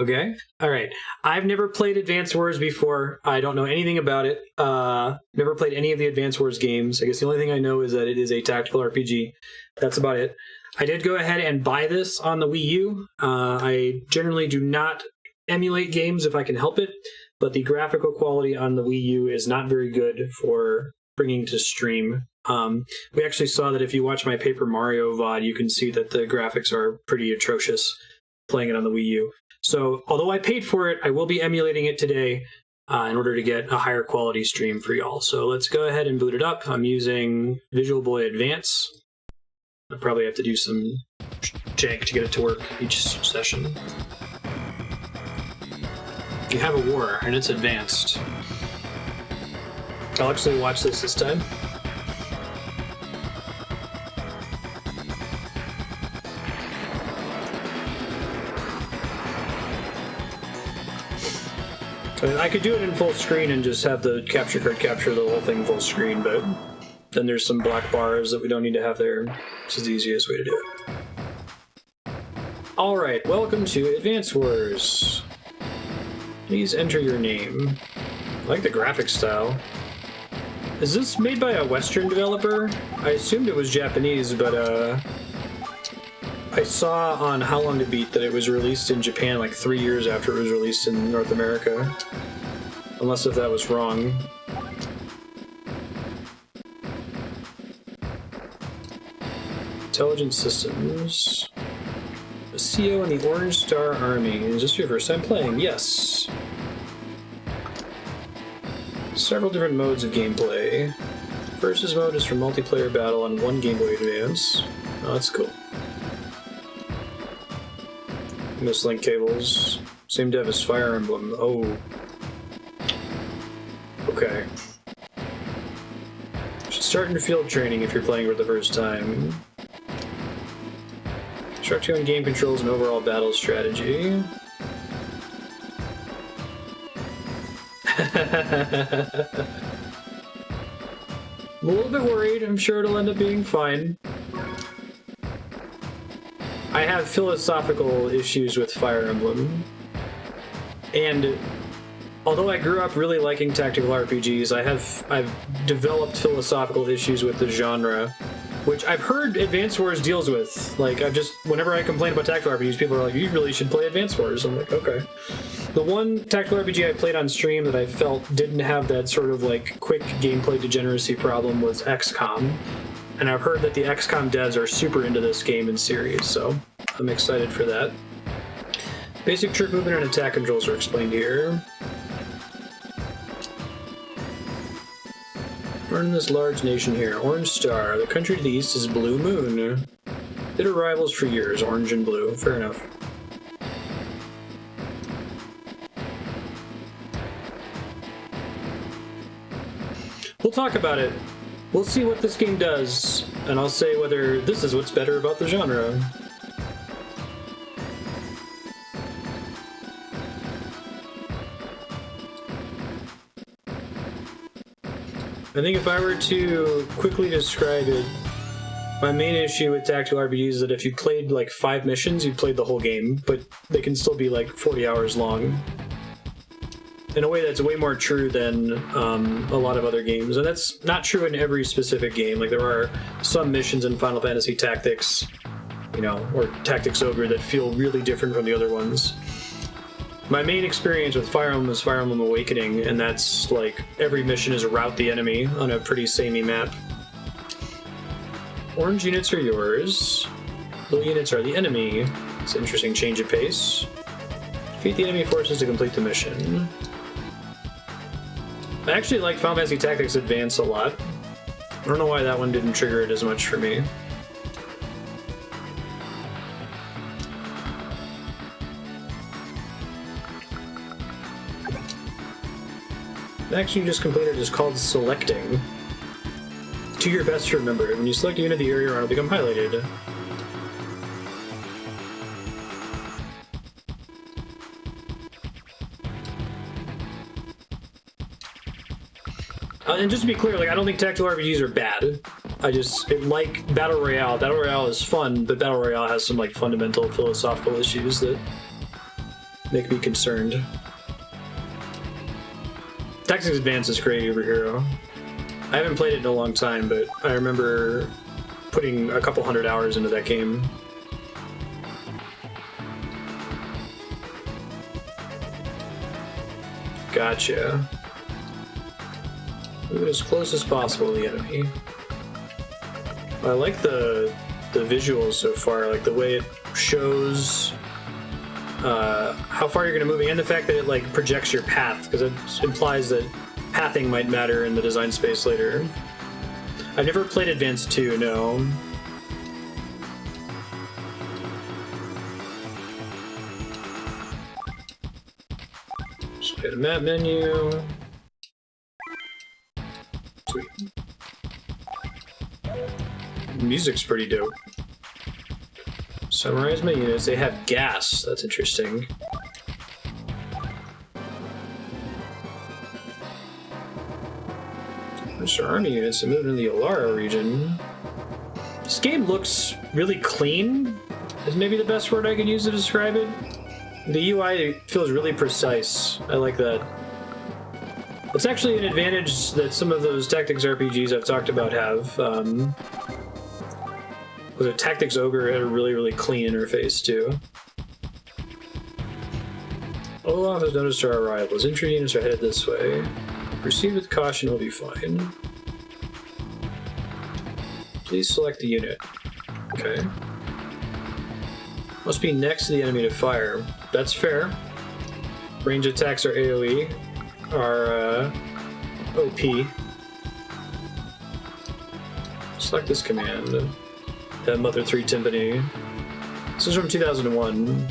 Okay. All right. I've never played Advance Wars before. I don't know anything about it. Never played any of the Advance Wars games. I guess the only thing I know is that it is a tactical RPG. That's about it. I did go ahead and buy this on the Wii U. I generally do not emulate games if I can help it, but the graphical quality on the Wii U is not very good for bringing to stream. We actually saw that if you watch my Paper Mario VOD, you can see that the graphics are pretty atrocious playing it on the Wii U. So, although I paid for it, I will be emulating it today in order to get a higher quality stream for y'all. So let's go ahead and boot it up. I'm using Visual Boy Advance. I'll probably have to do some jank to get it to work each session. You have a war, and it's advanced. I'll actually watch this time. I mean, I could do it in full screen and just have the capture card capture the whole thing full screen, but then there's some black bars that we don't need to have there. This is the easiest way to do it. Alright, welcome to Advance Wars. Please enter your name. I like the graphic style. Is this made by a Western developer? I assumed it was Japanese, but I saw on How Long to Beat that it was released in Japan like 3 years after it was released in North America. Unless if that was wrong. Intelligence Systems. A CO in the Orange Star Army. Is this your first time playing? Yes. Several different modes of gameplay. Versus mode is for multiplayer battle on one Game Boy Advance. Oh, that's cool. Mislink cables. Same dev as Fire Emblem. Oh. Okay. Should start in field training if you're playing for the first time. Instruct you on game controls and overall battle strategy. I'm a little bit worried. I'm sure it'll end up being fine. I have philosophical issues with Fire Emblem. And although I grew up really liking tactical RPGs, I've developed philosophical issues with the genre, which I've heard Advance Wars deals with. Like, whenever I complain about tactical RPGs, people are like, you really should play Advance Wars. I'm like, okay. The one tactical RPG I played on stream that I felt didn't have that sort of like quick gameplay degeneracy problem was XCOM. And I've heard that the XCOM devs are super into this game and series, so I'm excited for that. Basic troop movement and attack controls are explained here. We're in this large nation here. Orange Star. The country to the east is Blue Moon. Bitter rivals for years, orange and blue. Fair enough. We'll talk about it. We'll see what this game does, and I'll say whether this is what's better about the genre. I think if I were to quickly describe it, my main issue with tactical RPGs is that if you played like 5 missions, you played the whole game, but they can still be like 40 hours long. In a way that's way more true than a lot of other games. And that's not true in every specific game. Like, there are some missions in Final Fantasy Tactics, or Tactics Ogre that feel really different from the other ones. My main experience with Fire Emblem is Fire Emblem Awakening, and that's like every mission is rout the enemy on a pretty samey map. Orange units are yours. Blue units are the enemy. It's an interesting change of pace. Defeat the enemy forces to complete the mission. I actually like Final Fantasy Tactics Advance a lot. I don't know why that one didn't trigger it as much for me. The action you just completed is called Selecting. Do your best to remember it. When you select a unit, the area around will become highlighted. And just to be clear, like, I don't think tactical RPGs are bad. I like Battle Royale. Battle Royale is fun, but Battle Royale has some like fundamental philosophical issues that make me concerned. Tactics Advance is great over Hero. I haven't played it in a long time, but I remember putting a couple 100 hours into that game. Gotcha. Move it as close as possible to the enemy. I like the visuals so far, like the way it shows how far you're going to move, and the fact that it like projects your path, because it implies that pathing might matter in the design space later. I've never played Advance 2, no. Just play the map menu. Sweet. Music's pretty dope. Summarize my units. They have gas. That's interesting. Mr. Army units are moving in the Alara region. This game looks really clean, is maybe the best word I could use to describe it. The UI feels really precise. I like that. It's actually an advantage that some of those tactics RPGs I've talked about have. Was it Tactics Ogre had a really, really clean interface too. Olaf has noticed our arrivals. Entry units are headed this way. Proceed with caution, will be fine. Please select the unit. Okay. Must be next to the enemy to fire. That's fair. Range attacks are AoE. Are OP. Select this command. That Mother 3 Timpani. This is from 2001.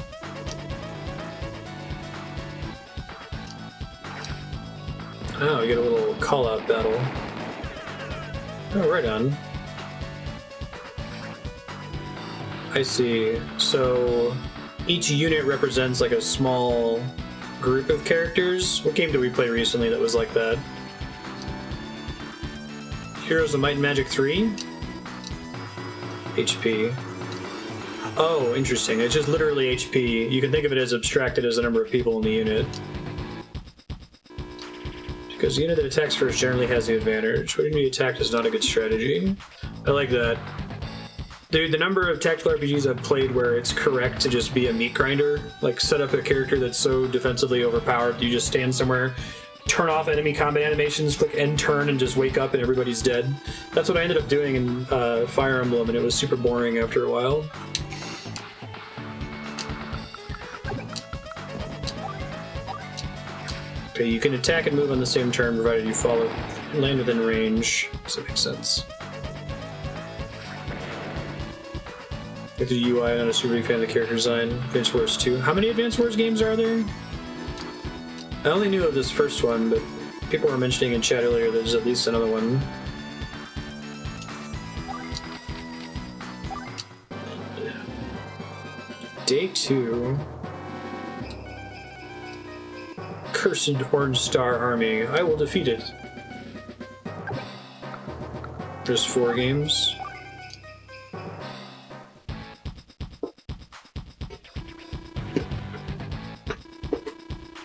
Oh, we get a little call-out battle. Oh, right on. I see. So each unit represents like a small group of characters. What game did we play recently that was like that? Heroes of Might and Magic 3? HP. Oh, interesting. It's just literally HP. You can think of it as abstracted as the number of people in the unit. Because the unit that attacks first generally has the advantage. Waiting to be attacked is not a good strategy. I like that. Dude, the number of tactical RPGs I've played where it's correct to just be a meat grinder, like set up a character that's so defensively overpowered, you just stand somewhere, turn off enemy combat animations, click end turn, and just wake up and everybody's dead. That's what I ended up doing in Fire Emblem, and it was super boring after a while. Okay, you can attack and move on the same turn provided you land within range. Does that make sense? Get the UI on a super big fan of the character design. Advance Wars 2. How many Advance Wars games are there? I only knew of this first one, but people were mentioning in chat earlier there's at least another one. Day 2. Cursed Orange Star Army. I will defeat it. Just 4 games.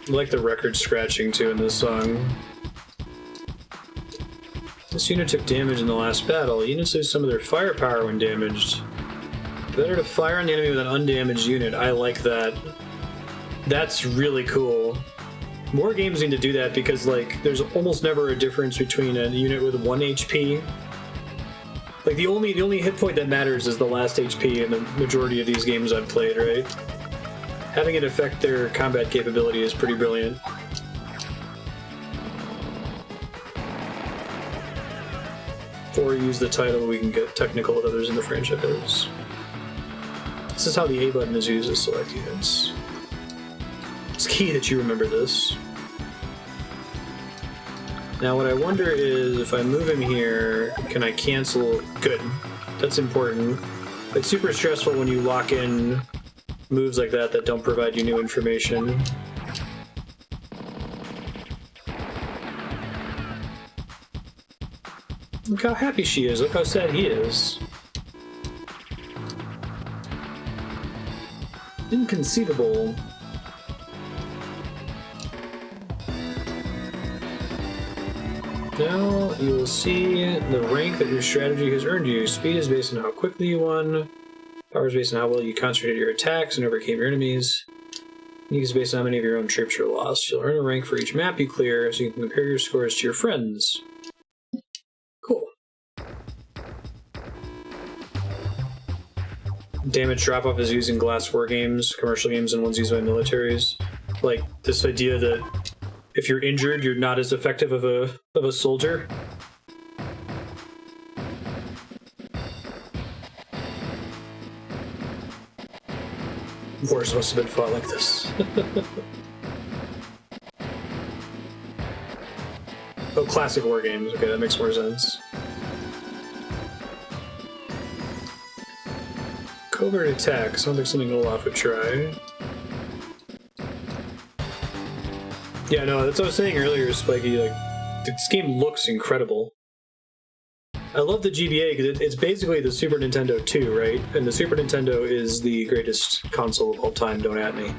I like the record scratching too in this song. This unit took damage in the last battle. Units lose some of their firepower when damaged. Better to fire on the enemy with an undamaged unit. I like that. That's really cool. More games need to do that because like there's almost never a difference between a unit with 1 HP. Like the only hit point that matters is the last HP in the majority of these games I've played, right? Having it affect their combat capability is pretty brilliant. Before we use the title, we can get technical with others in the franchise. This is how the A button is used to select units. It's key that you remember this. Now what I wonder is, if I move him here, can I cancel? Good. That's important. It's super stressful when you lock in moves like that don't provide you new information. Look how happy she is. Look how sad he is. Inconceivable. Now you will see the rank that your strategy has earned you. Speed is based on how quickly you won. Power is based on how well you concentrated your attacks and overcame your enemies. Unique is based on how many of your own troops are lost. You'll earn a rank for each map you clear, so you can compare your scores to your friends. Cool. Damage drop-off is used in glass war games, commercial games, and ones used by militaries. Like, this idea that if you're injured, you're not as effective of a soldier. Wars must have been fought like this. Oh, classic war games. Okay, that makes more sense. Covert attack. Sounds like something Olaf would try. Yeah, no, that's what I was saying earlier, Spiky. Like, this game looks incredible. I love the GBA because it's basically the Super Nintendo 2, right? And the Super Nintendo is the greatest console of all time, don't at me.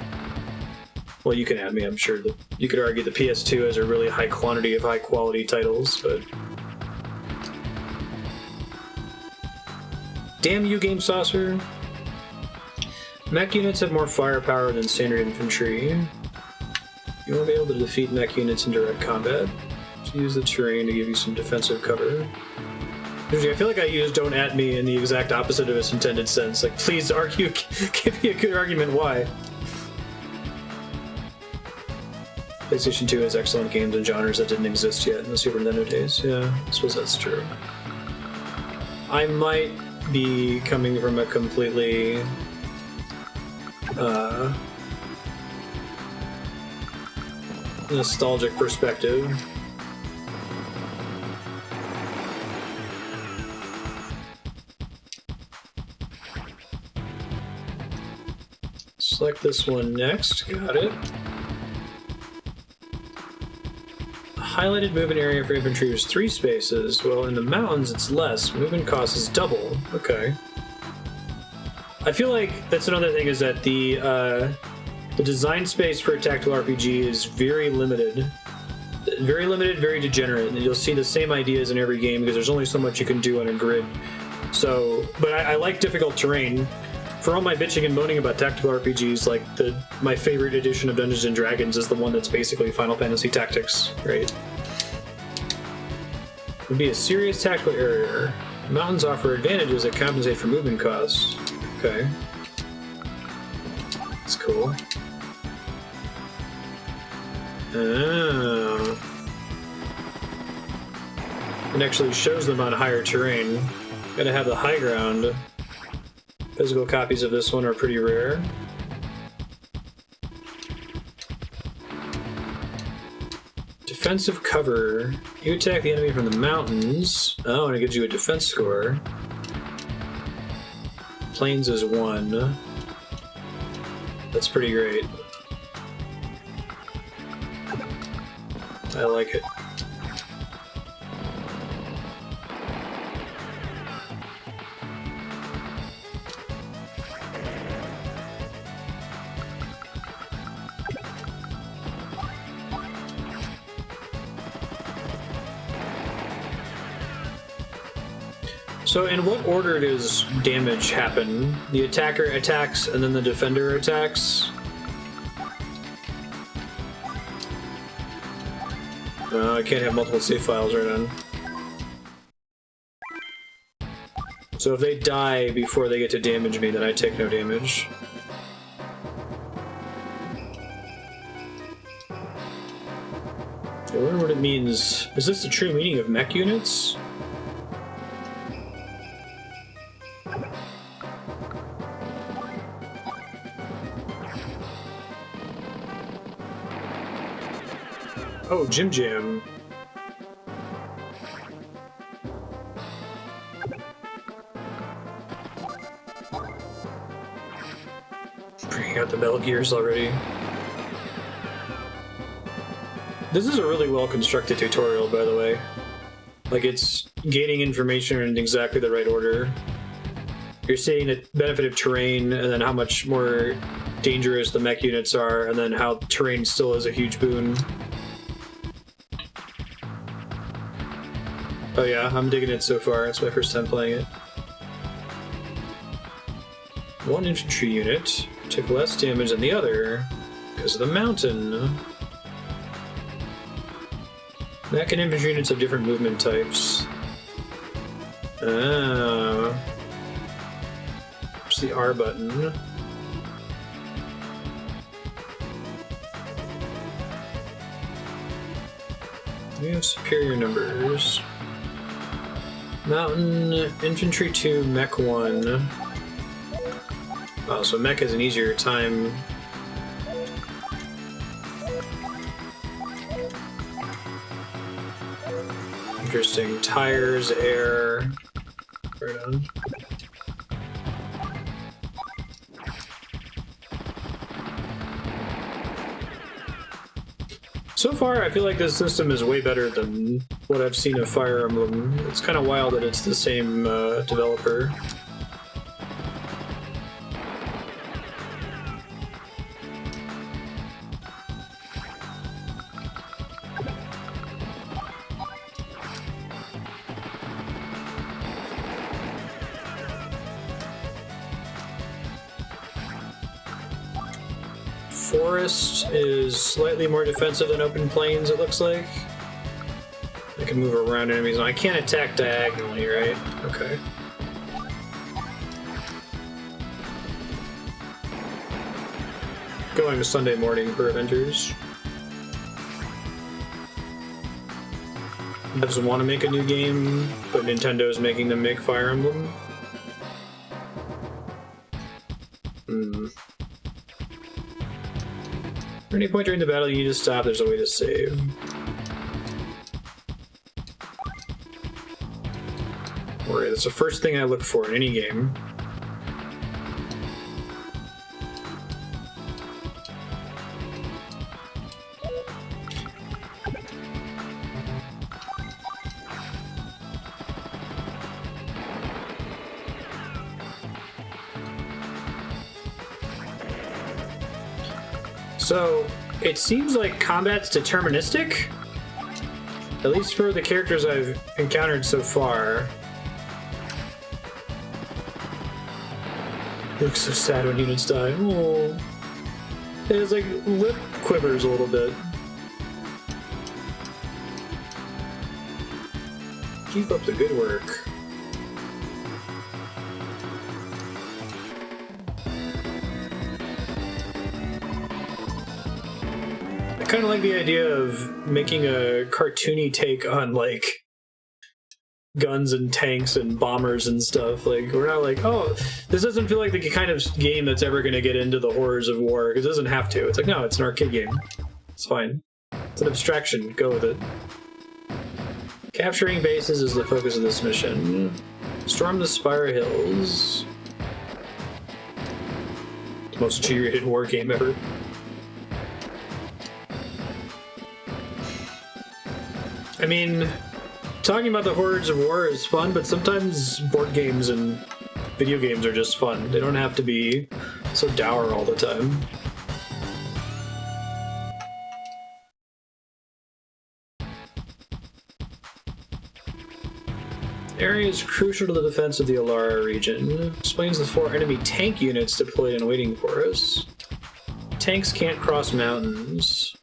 Well, you can at me, I'm sure. You could argue the PS2 has a really high quantity of high-quality titles, but... Damn you, Game Saucer! Mech units have more firepower than standard infantry. You won't be able to defeat mech units in direct combat. So use the terrain to give you some defensive cover. I feel like I used "don't at me" in the exact opposite of its intended sense. Like, please argue, give me a good argument why. PlayStation 2 has excellent games and genres that didn't exist yet in the Super Nintendo days. Yeah, I suppose that's true. I might be coming from a completely nostalgic perspective. Select this one next. Got it. The highlighted movement area for infantry is 3 spaces. Well, in the mountains, it's less. Movement cost is double. Okay. I feel like that's another thing, is that the design space for a tactical RPG is very limited. Very limited, very degenerate. And you'll see the same ideas in every game because there's only so much you can do on a grid. So, but I like difficult terrain. For all my bitching and moaning about tactical RPGs, like my favorite edition of Dungeons & Dragons is the one that's basically Final Fantasy Tactics, right? It would be a serious tactical area. Mountains offer advantages that compensate for movement costs. Okay. That's cool. Oh. It actually shows them on higher terrain. Gotta have the high ground. Physical copies of this one are pretty rare. Defensive cover. You attack the enemy from the mountains. Oh, and it gives you a defense score. Plains is 1. That's pretty great. I like it. So in what order does damage happen? The attacker attacks and then the defender attacks? I can't have multiple save files right on. So if they die before they get to damage me, then I take no damage. I wonder what it means. Is this the true meaning of mech units? Oh, Jim Jam. Bringing out the Metal Gears already. This is a really well-constructed tutorial, by the way. Like, it's gaining information in exactly the right order. You're seeing the benefit of terrain, and then how much more dangerous the mech units are, and then how terrain still is a huge boon. Oh yeah, I'm digging it so far. It's my first time playing it. One infantry unit took less damage than the other because of the mountain. Mech and infantry units have different movement types. Ah. Push the R button. We have superior numbers. Mountain, infantry 2, mech 1. Oh, so mech has an easier time. Interesting. Tires, air. Right on. So far, I feel like this system is way better than what I've seen of Fire Emblem. It's kind of wild that it's the same developer. Forest is slightly more defensive than open plains, it looks like. I can move around enemies. I can't attack diagonally, right? Okay. Going to Sunday morning for Avengers. Devs want to make a new game, but Nintendo's making them make Fire Emblem. At any point during the battle, you need to stop. There's a way to save. Alright, that's the first thing I look for in any game. So, it seems like combat's deterministic, at least for the characters I've encountered so far. It looks so sad when units die. Oh, it's like lip quivers a little bit. Keep up the good work. I kind of like the idea of making a cartoony take on, like, guns and tanks and bombers and stuff. Like, we're not like, oh, this doesn't feel like the kind of game that's ever going to get into the horrors of war, because it doesn't have to. It's like, no, it's an arcade game. It's fine. It's an abstraction. Go with it. Capturing bases is the focus of this mission. Storm the Spire Hills. The most G-rated war game ever. I mean, talking about the horrors of war is fun, but sometimes board games and video games are just fun. They don't have to be so dour all the time. Area is crucial to the defense of the Alara region. Explains the 4 enemy tank units deployed and waiting for us. Tanks can't cross mountains.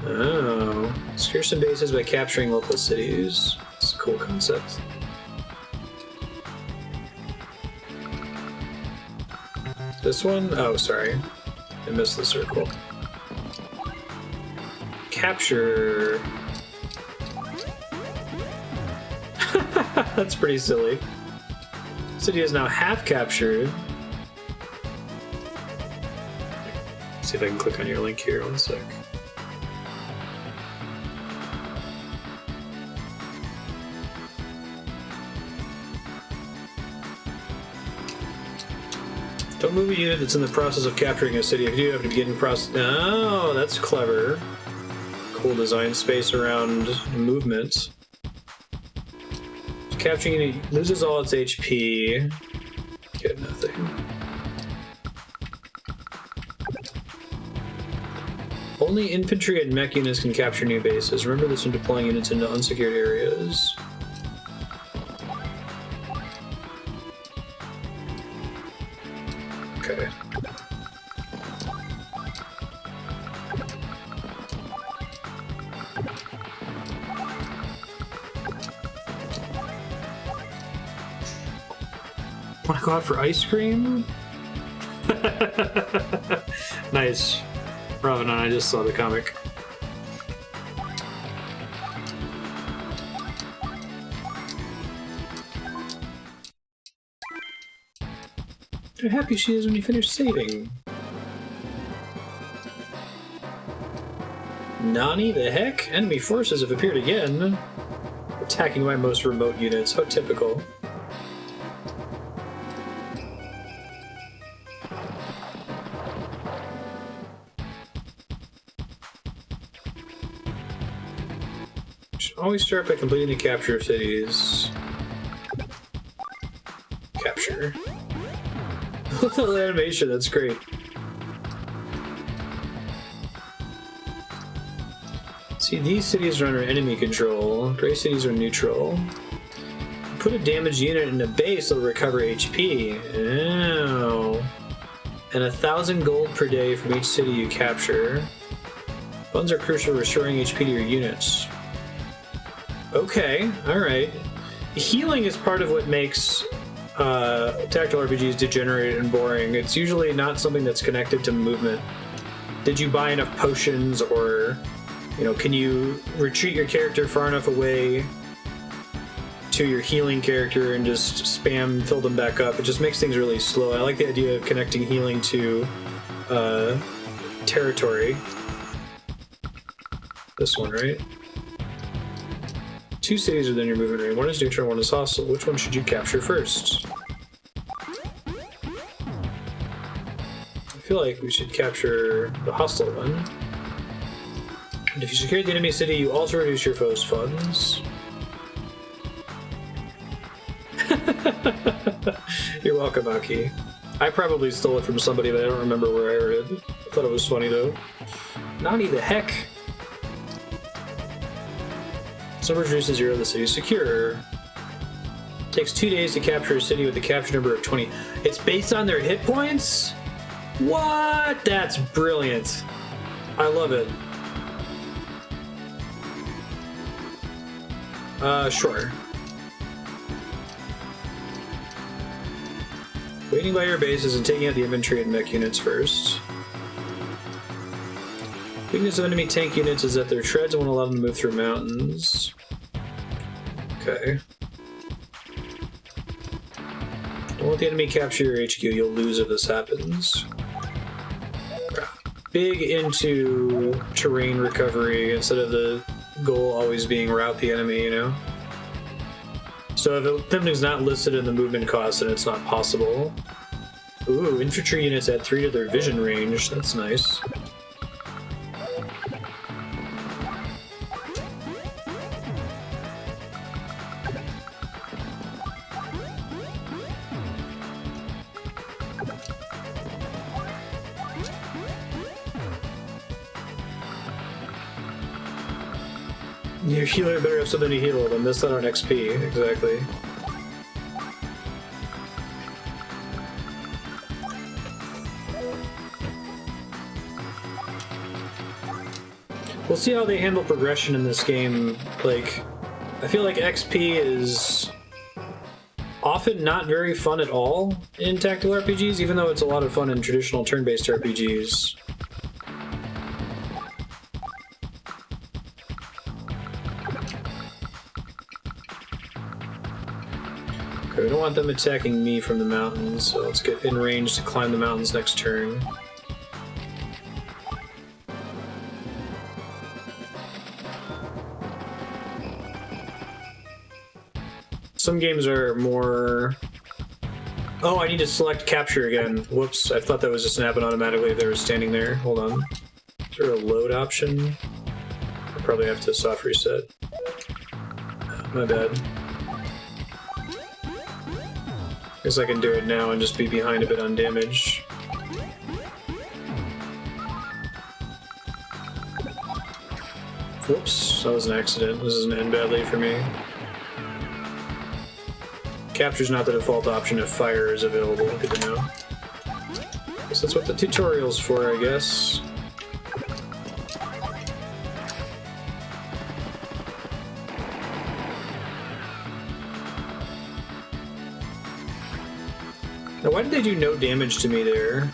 Oh. Secure some bases by capturing local cities. It's a cool concept. This one? Oh, sorry. I missed the circle. Capture... That's pretty silly. City is now half captured. Let's see if I can click on your link here. 1 sec. Don't move a unit that's in the process of capturing a city. If you do, have to begin process. Oh, that's clever. Cool design space around movement. Capturing unit loses all its HP. Get nothing. Only infantry and mech units can capture new bases. Remember this when deploying units into unsecured areas. Okay. Wanna go out for ice cream? Nice. Robin, I just saw the comic. How happy she is when you finish saving. Nani, the heck? Enemy forces have appeared again. Attacking my most remote units. How typical. Should always start by completing the capture of cities. Capture. The animation, that's great. See, these cities are under enemy control. Gray cities are neutral. Put a damaged unit in a base, it'll recover HP. Oh. And 1,000 gold per day from each city you capture. Funds are crucial for restoring HP to your units. Okay, alright. Healing is part of what makes tactical RPGs degenerate and boring. It's usually not something that's connected to movement. Did you buy enough potions, or, you know, can you retreat your character far enough away to your healing character and just spam fill them back up? It just makes things really slow. I like the idea of connecting healing to territory. This one, right? 2 cities within your movement range. One is neutral, one is hostile. Which one should you capture first? I feel like we should capture the hostile one. And if you secure the enemy city, you also reduce your foe's funds. You're welcome, Aki. I probably stole it from somebody, but I don't remember where I heard it. I thought it was funny, though. Nani the heck? Number reduces 0 of the city's secure. Takes 2 days to capture a city with a capture number of 20. It's based on their hit points? What? That's brilliant. I love it. Sure. Waiting by your bases and taking out the infantry and mech units first. Weakness of enemy tank units is that their treads won't allow them to move through mountains. Okay. Don't let the enemy capture your HQ, you'll lose if this happens. Big into terrain recovery instead of the goal always being rout the enemy, you know? So if something's not listed in the movement cost, then it's not possible. Ooh, infantry units add 3 to their vision range, that's nice. Your healer better have something to heal them. That's not on XP, exactly. We'll see how they handle progression in this game. Like, I feel like XP is often not very fun at all in tactical RPGs, even though it's a lot of fun in traditional turn-based RPGs. Okay, we don't want them attacking me from the mountains, so let's get in range to climb the mountains next turn. Some games are more... Oh, I need to select capture again. Whoops, I thought that was just snapping automatically if they were standing there. Hold on. Is there a load option? I'll probably have to soft reset. My bad. Guess I can do it now and just be behind a bit on damage. Whoops, that was an accident. This is gonna end badly for me. Capture's not the default option if fire is available. Good to know. So that's what the tutorial's for, I guess. Now, why did they do no damage to me there?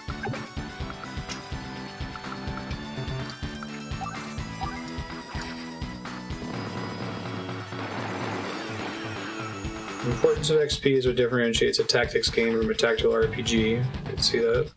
The importance of XP is what differentiates a tactics game from a tactical RPG. You can see that.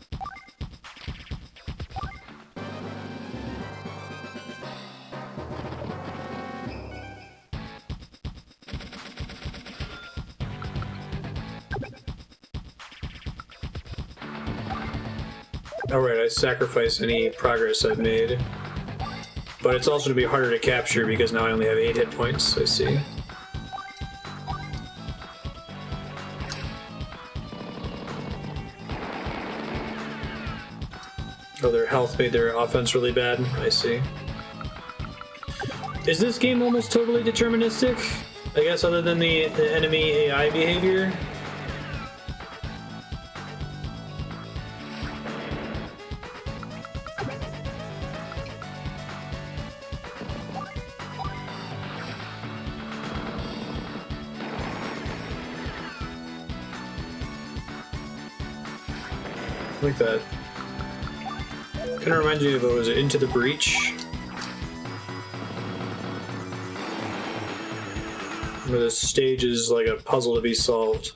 Alright, I sacrifice any progress I've made. But it's also to be harder to capture because now I only have 8 hit points, I see. Oh, their health made their offense really bad, I see. Is this game almost totally deterministic? I guess other than the enemy AI behavior? Like that. Kind of reminds me of, what was it, Into the Breach? Where the stage is like a puzzle to be solved,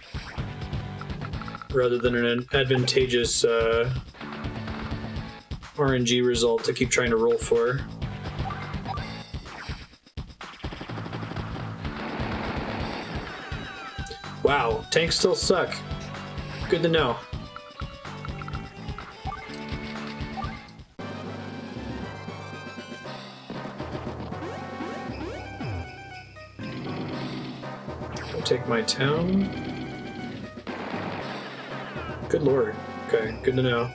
rather than an advantageous RNG result to keep trying to roll for. Wow, tanks still suck. Good to know. Take my town. Good lord. Okay, good to know.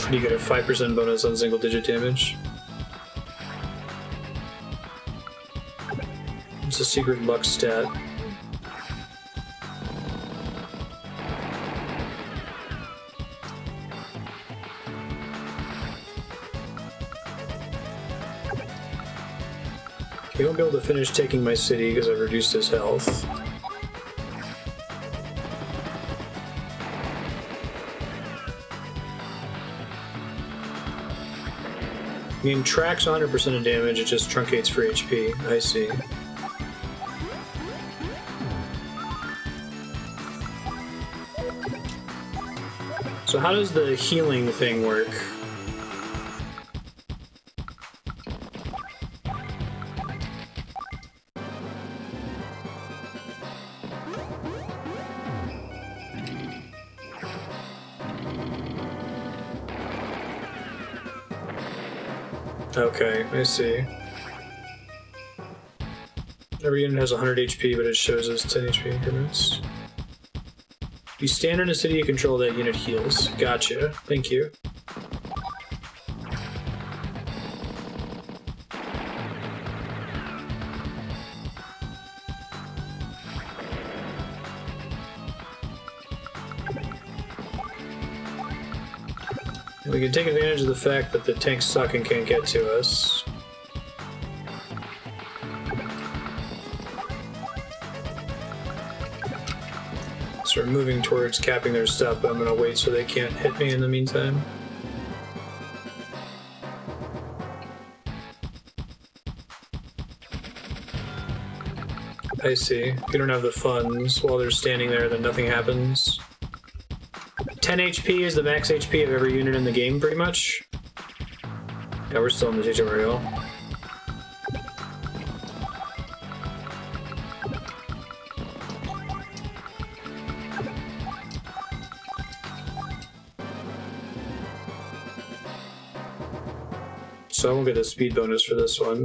You get a 5% bonus on single digit damage. It's a secret luck stat. He won't be able to finish taking my city because I've reduced his health. I mean, tracks 100% of damage, it just truncates for HP. I see. So how does the healing thing work? Okay, I see. Every unit has 100 HP, but it shows as 10 HP increments. You stand in a city you control, that unit heals. Gotcha. Thank you. And we can take advantage of the fact that the tanks suck and can't get to us. So we're moving towards capping their stuff, but I'm gonna wait so they can't hit me in the meantime. I see. If you don't have the funds while they're standing there, then nothing happens. 10 HP is the max HP of every unit in the game, pretty much. Yeah, we're still in the tutorial. So I won't get a speed bonus for this one.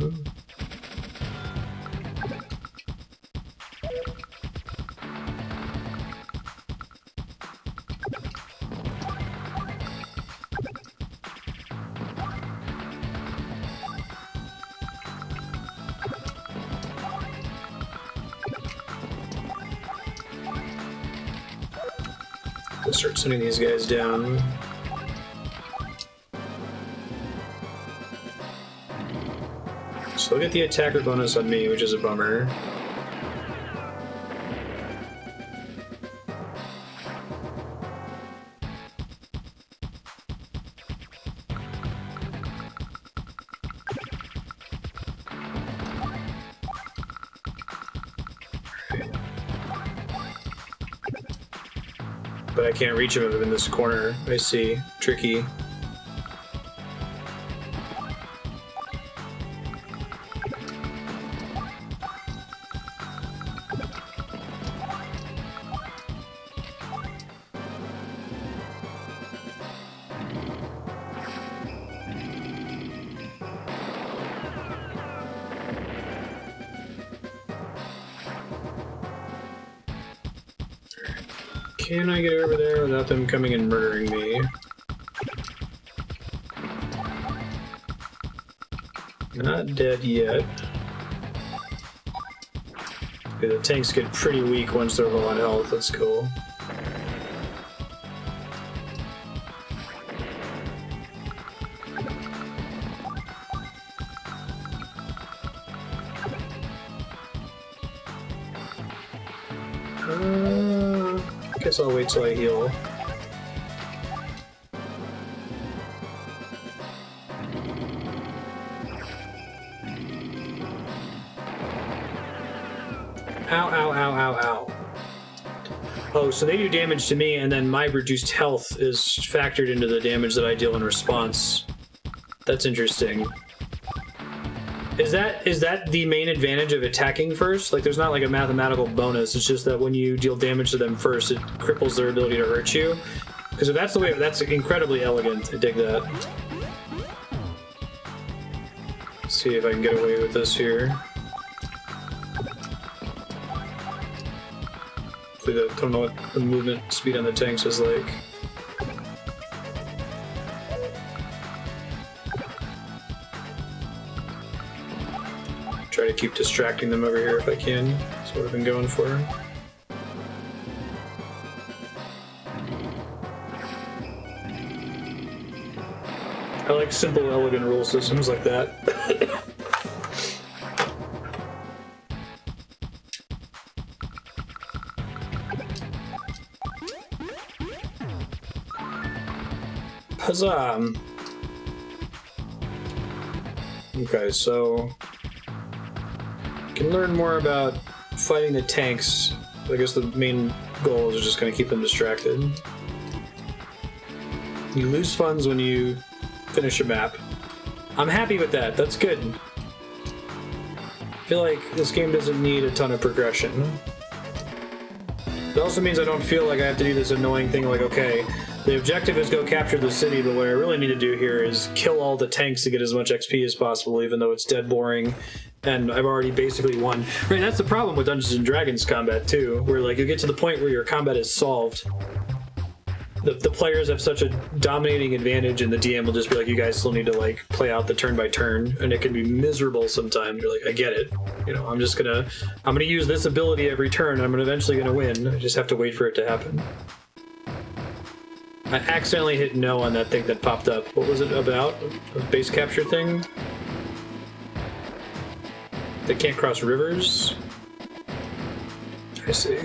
Let's start sending these guys down. So they'll get the attacker bonus on me, which is a bummer. But I can't reach him if I'm in this corner. I see. Tricky. Can I get over there without them coming and murdering me? Not dead yet. Okay, the tanks get pretty weak once they're low on health. That's cool. Guess I'll wait till I heal. Ow, ow, ow, ow, ow. Oh, so they do damage to me, and then my reduced health is factored into the damage that I deal in response. That's interesting. Is that the main advantage of attacking first? Like, there's not like a mathematical bonus, it's just that when you deal damage to them first, it cripples their ability to hurt you? Because if that's the way, that's incredibly elegant. I dig that. Let's see if I can get away with this here. I don't know what the movement speed on the tanks is like. Try to keep distracting them over here if I can. That's what I've been going for. I like simple, elegant rule systems like that. Huzzah! Okay, so can learn more about fighting the tanks. I guess the main goal is just going to keep them distracted. You lose funds when you finish a map. I'm happy with that. That's good. I feel like this game doesn't need a ton of progression. It also means I don't feel like I have to do this annoying thing like, okay, the objective is go capture the city, but what I really need to do here is kill all the tanks to get as much XP as possible, even though it's dead boring. And I've already basically won. Right, that's the problem with Dungeons & Dragons combat, too, where, like, you get to the point where your combat is solved. The players have such a dominating advantage, and the DM will just be like, you guys still need to, like, play out the turn by turn, and it can be miserable sometimes. You're like, I get it. You know, I'm gonna use this ability every turn, I'm eventually gonna win. I just have to wait for it to happen. I accidentally hit no on that thing that popped up. What was it about? A base capture thing? They can't cross rivers? I see.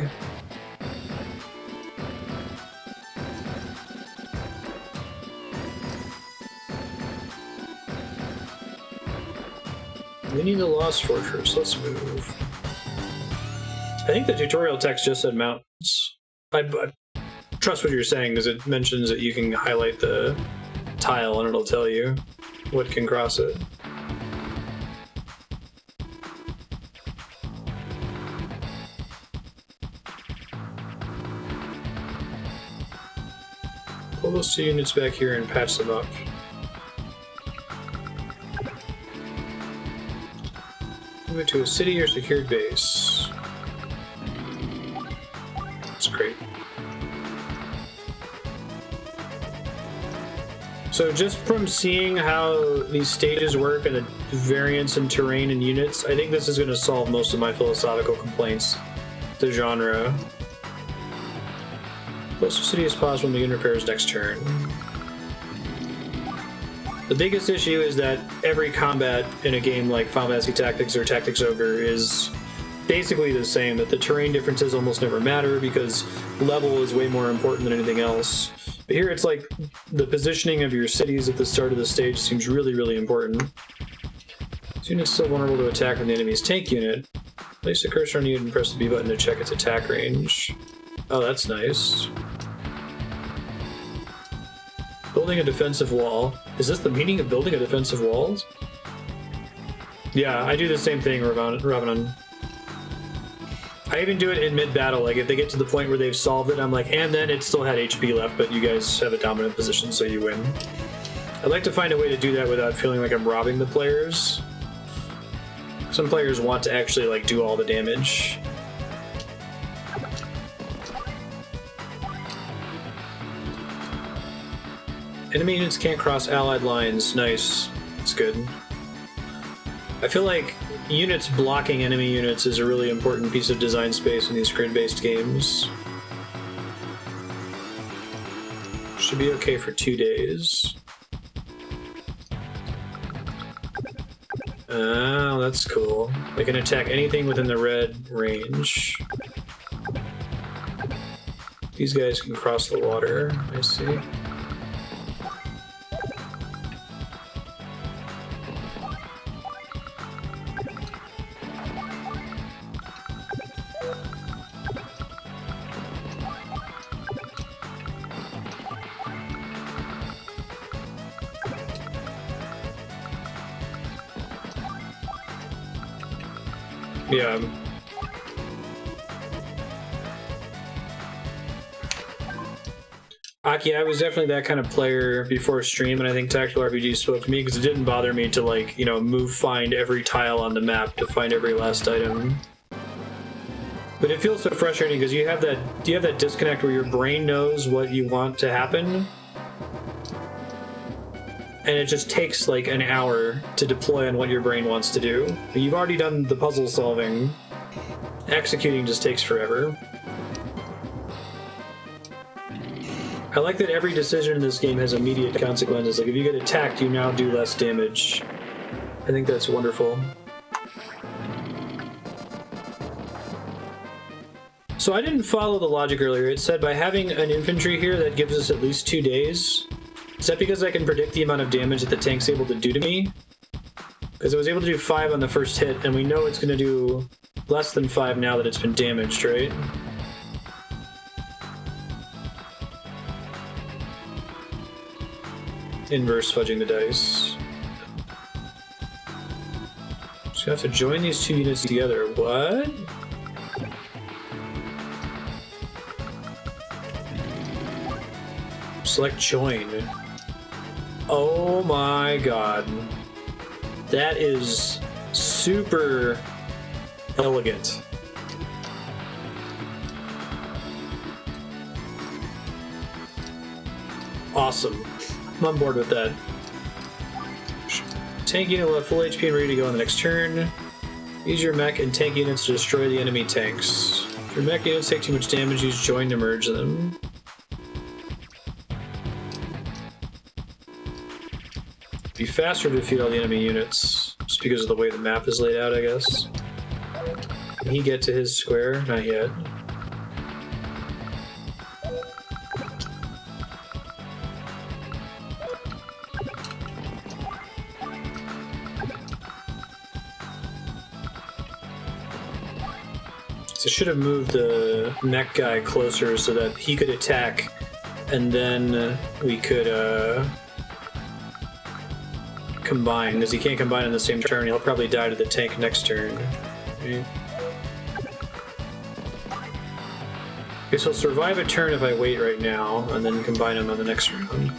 We need the Lost Fortress. Let's move. I think the tutorial text just said mountains. I trust what you're saying, because it mentions that you can highlight the tile and it'll tell you what can cross it. Pull those two units back here and patch them up. Move to a city or secured base. That's great. So just from seeing how these stages work and the variance in terrain and units, I think this is going to solve most of my philosophical complaints. The genre. Close to city as possible when the unit repairs next turn. The biggest issue is that every combat in a game like Final Fantasy Tactics or Tactics Ogre is basically the same, that the terrain differences almost never matter because level is way more important than anything else. But here it's like the positioning of your cities at the start of the stage seems really, really important. This unit's still vulnerable to attack from the enemy's tank unit. Place the cursor on the unit and press the B button to check its attack range. Oh, that's nice. Building a defensive wall. Is this the meaning of building a defensive wall? Yeah, I do the same thing, Ravanon. I even do it in mid-battle, like if they get to the point where they've solved it, I'm like, and then it still had HP left, but you guys have a dominant position, so you win. I'd like to find a way to do that without feeling like I'm robbing the players. Some players want to actually like do all the damage. Enemy units can't cross allied lines. Nice. That's good. I feel like units blocking enemy units is a really important piece of design space in these grid-based games. Should be okay for 2 days. Oh, that's cool. They can attack anything within the red range. These guys can cross the water, I see. Yeah. Aki, I was definitely that kind of player before stream, and I think Tactical RPG spoke to me because it didn't bother me to, like, you know, find every tile on the map to find every last item. But it feels so frustrating because you have that disconnect where your brain knows what you want to happen, and it just takes like an hour to deploy on what your brain wants to do. But you've already done the puzzle solving. Executing just takes forever. I like that every decision in this game has immediate consequences. Like if you get attacked, you now do less damage. I think that's wonderful. So I didn't follow the logic earlier. It said by having an infantry here that gives us at least 2 days. Is that because I can predict the amount of damage that the tank's able to do to me? Because it was able to do 5 on the first hit, and we know it's going to do less than 5 now that it's been damaged, right? Inverse fudging the dice. Just gonna have to join these 2 units together. What? Select join. Oh my god. That is super elegant. Awesome. I'm on board with that. Tank unit will have full HP and ready to go on the next turn. Use your mech and tank units to destroy the enemy tanks. If your mech units take too much damage, use join to merge them. Be faster to defeat all the enemy units, just because of the way the map is laid out, I guess. Can he get to his square? Not yet. So I should have moved the mech guy closer so that he could attack, and then we could, combine, because he can't combine in the same turn. He'll probably die to the tank next turn. Right? Guess he'll survive a turn if I wait right now, and then combine him on the next round.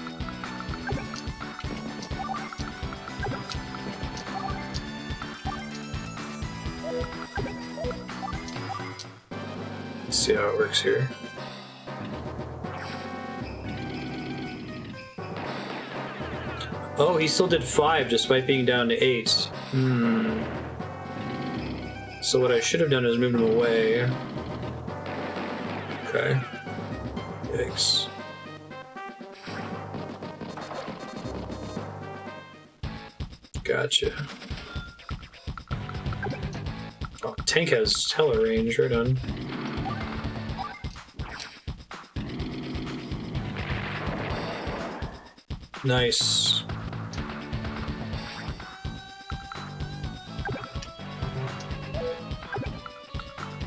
see how it works here. Oh, he still did 5 despite being down to 8. So what I should have done is moved him away. Okay. Yikes. Gotcha. Oh, tank has hella range, right on. Nice.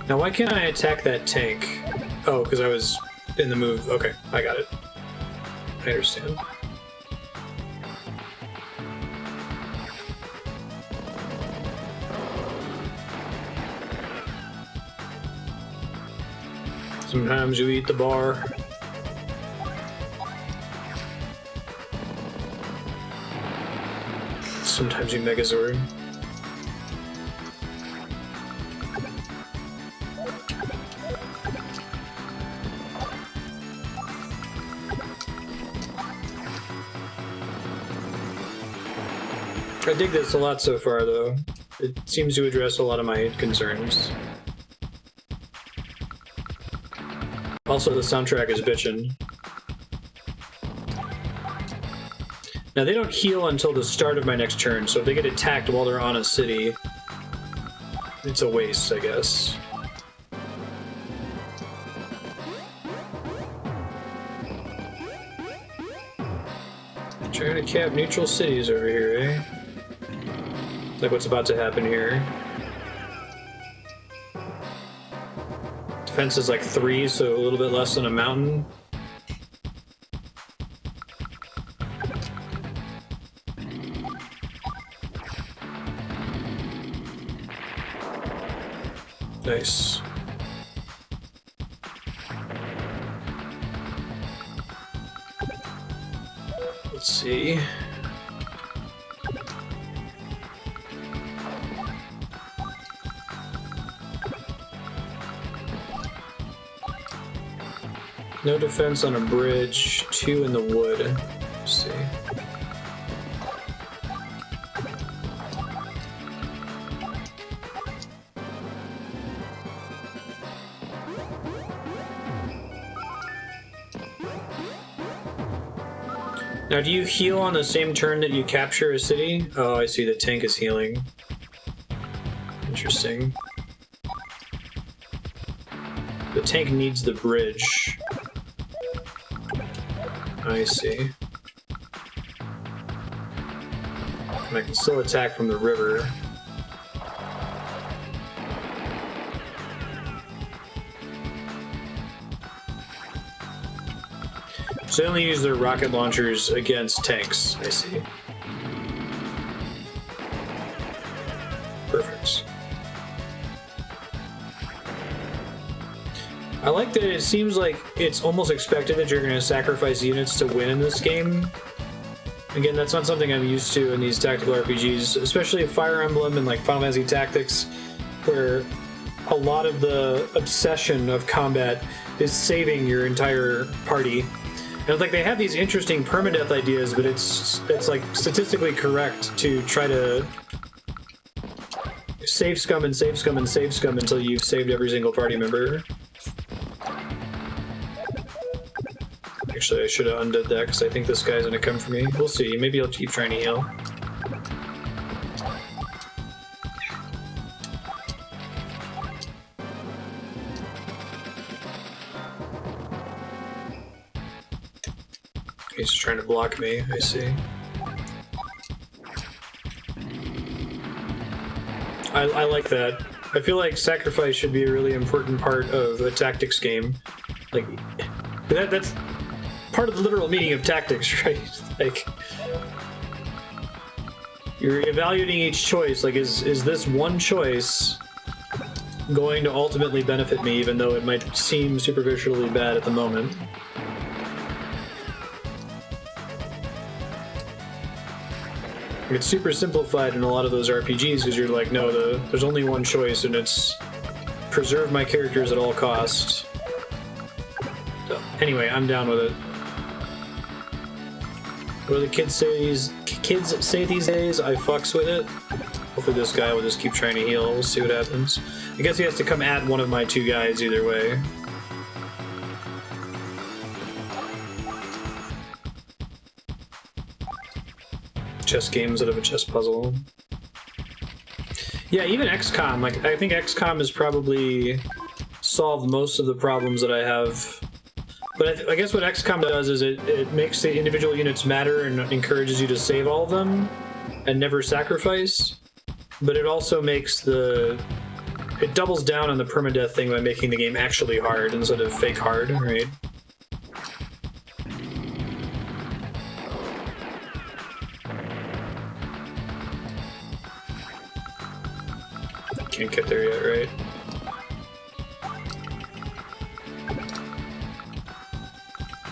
Now why can't I attack that tank? Oh, because I was in the move. Okay, I got it. I understand. Sometimes you eat the bar. Sometimes you Megazord. I dig this a lot so far, though. It seems to address a lot of my concerns. Also, the soundtrack is bitchin'. Now, they don't heal until the start of my next turn, so if they get attacked while they're on a city, it's a waste, I guess. Trying to cap neutral cities over here, eh? Like what's about to happen here. Defense is like 3, so a little bit less than a mountain. Nice. Let's see. No defense on a bridge, 2 in the wood. Let's see. Now, do you heal on the same turn that you capture a city? Oh, I see, the tank is healing. Interesting. The tank needs the bridge. I see. And I can still attack from the river. So they only use their rocket launchers against tanks, I see. Perfect. I like that it seems like it's almost expected that you're going to sacrifice units to win in this game. Again, that's not something I'm used to in these tactical RPGs, especially Fire Emblem and like Final Fantasy Tactics, where a lot of the obsession of combat is saving your entire party. And like they have these interesting permadeath ideas, but it's like statistically correct to try to save scum and save scum and save scum until you've saved every single party member. Actually, I should have undid that because I think this guy's gonna come for me. We'll see. Maybe I'll keep trying to heal. He's trying to block me, I see. I like that. I feel like sacrifice should be a really important part of a tactics game. Like, that's part of the literal meaning of tactics, right? Like, you're evaluating each choice. Like, is this one choice going to ultimately benefit me, even though it might seem superficially bad at the moment? It's super simplified in a lot of those RPGs because you're like, no, there's only one choice and it's preserve my characters at all costs. So, anyway, I'm down with it. What do the kids say these days? I fucks with it. Hopefully this guy will just keep trying to heal. We'll see what happens. I guess he has to come at one of my two guys either way. Chess game instead of a chess puzzle. Yeah, even XCOM. Like, I think XCOM has probably solved most of the problems that I have. But I guess what XCOM does is it makes the individual units matter and encourages you to save all of them and never sacrifice. But it also makes it doubles down on the permadeath thing by making the game actually hard instead of fake hard, right? Can't get there yet, right?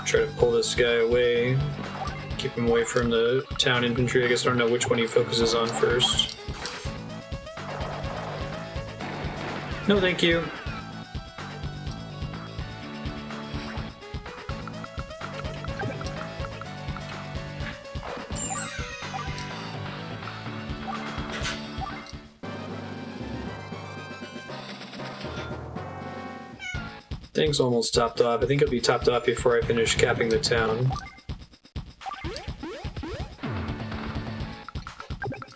Try to pull this guy away. Keep him away from the town infantry. I guess I don't know which one he focuses on first. No, thank you. Thing's almost topped off. I think it'll be topped off before I finish capping the town.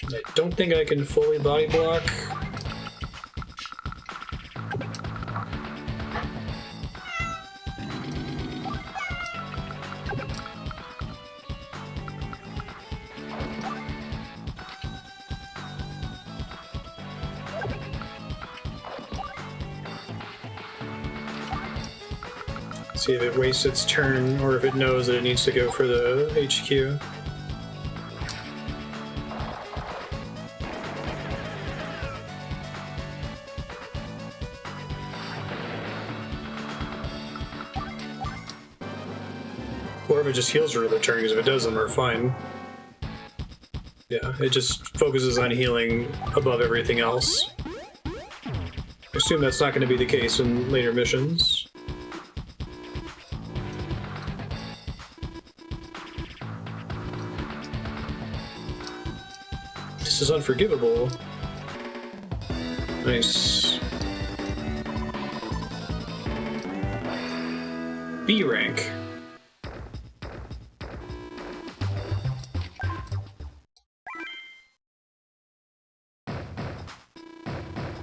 I don't think I can fully body block. See if it wastes its turn, or if it knows that it needs to go for the HQ. Or if it just heals for the turn, because if it doesn't, we're fine. Yeah, it just focuses on healing above everything else. I assume that's not going to be the case in later missions. This is unforgivable. Nice. B rank.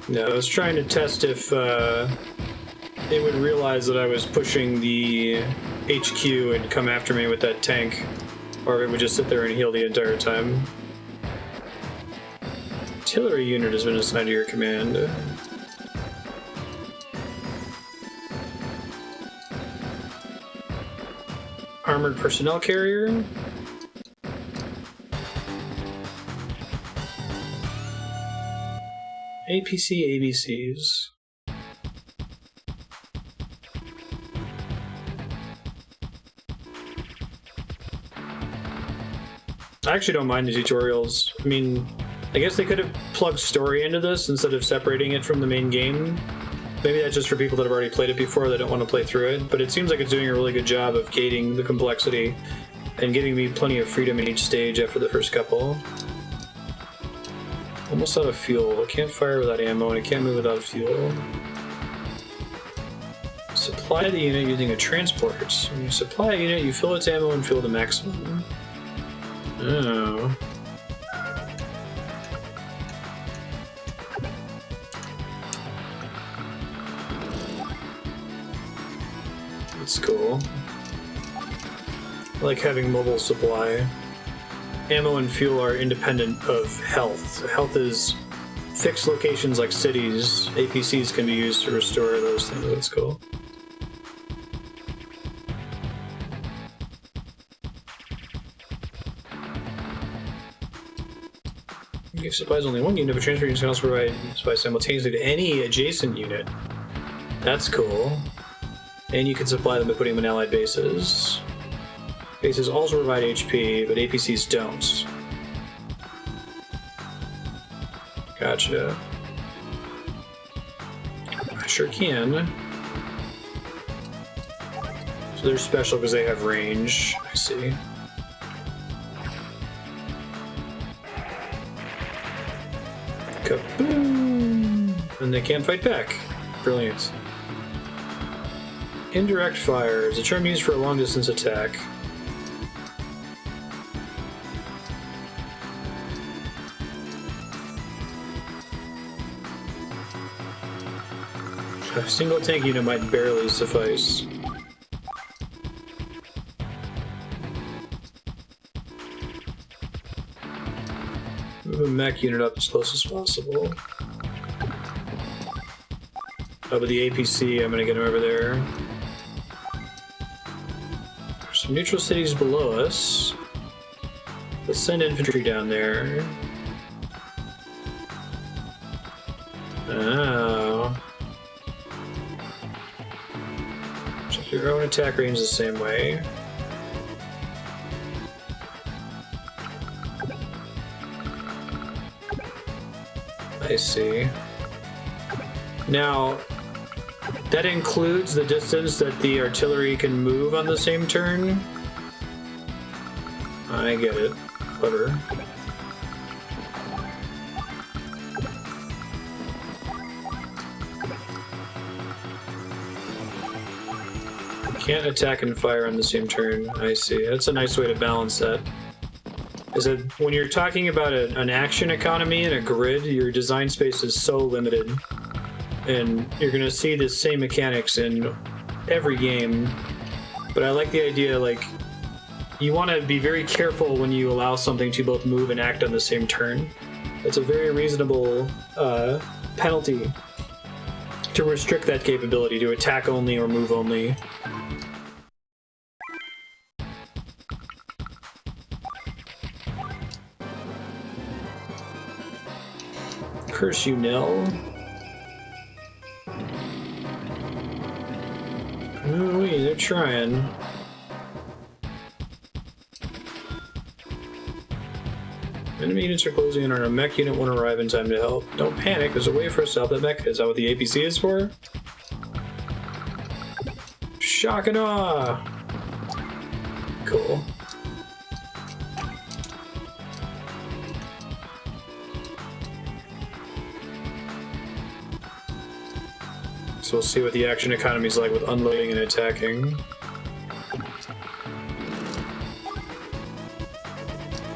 No, I was trying to test if it would realize that I was pushing the HQ and come after me with that tank, or if it would just sit there and heal the entire time. Artillery unit has been assigned to your command. Armored personnel carrier. APC ABCs. I actually don't mind the tutorials. I mean, I guess they could have plugged story into this instead of separating it from the main game. Maybe that's just for people that have already played it before that don't want to play through it, but it seems like it's doing a really good job of gating the complexity and giving me plenty of freedom in each stage after the first couple. Almost out of fuel. I can't fire without ammo and I can't move without fuel. Supply the unit using a transport. When you supply a unit, you fill its ammo and fuel to maximum. Oh. That's cool. I like having mobile supply. Ammo and fuel are independent of health. Health is fixed locations like cities. APCs can be used to restore those things. That's cool. Give supplies only one unit, but transfer units can also provide supplies simultaneously to any adjacent unit. That's cool. And you can supply them by putting them in allied bases. Bases also provide HP, but APCs don't. Gotcha. Sure can. So they're special because they have range. I see. Kaboom! And they can't fight back. Brilliant. Indirect fire is a term used for a long-distance attack. A single tank unit might barely suffice. Move a mech unit up as close as possible. Oh, with the APC, I'm gonna get him over there. There's some neutral cities below us. Let's send infantry down there. Oh. Check your own attack range the same way. I see. Now, that includes the distance that the artillery can move on the same turn? I get it. Clever. Can't attack and fire on the same turn. I see. That's a nice way to balance that. Is that when you're talking about an action economy and a grid, your design space is so limited. And you're going to see the same mechanics in every game. But I like the idea, like, you want to be very careful when you allow something to both move and act on the same turn. It's a very reasonable penalty to restrict that capability to attack only or move only. Curse you, Nell. Ooh, they're trying. Enemy units are closing in on our mech unit won't arrive in time to help. Don't panic, there's a way for us to help that mech. Is that what the APC is for? Shock and awe! Cool. So we'll see what the action economy is like with unloading and attacking.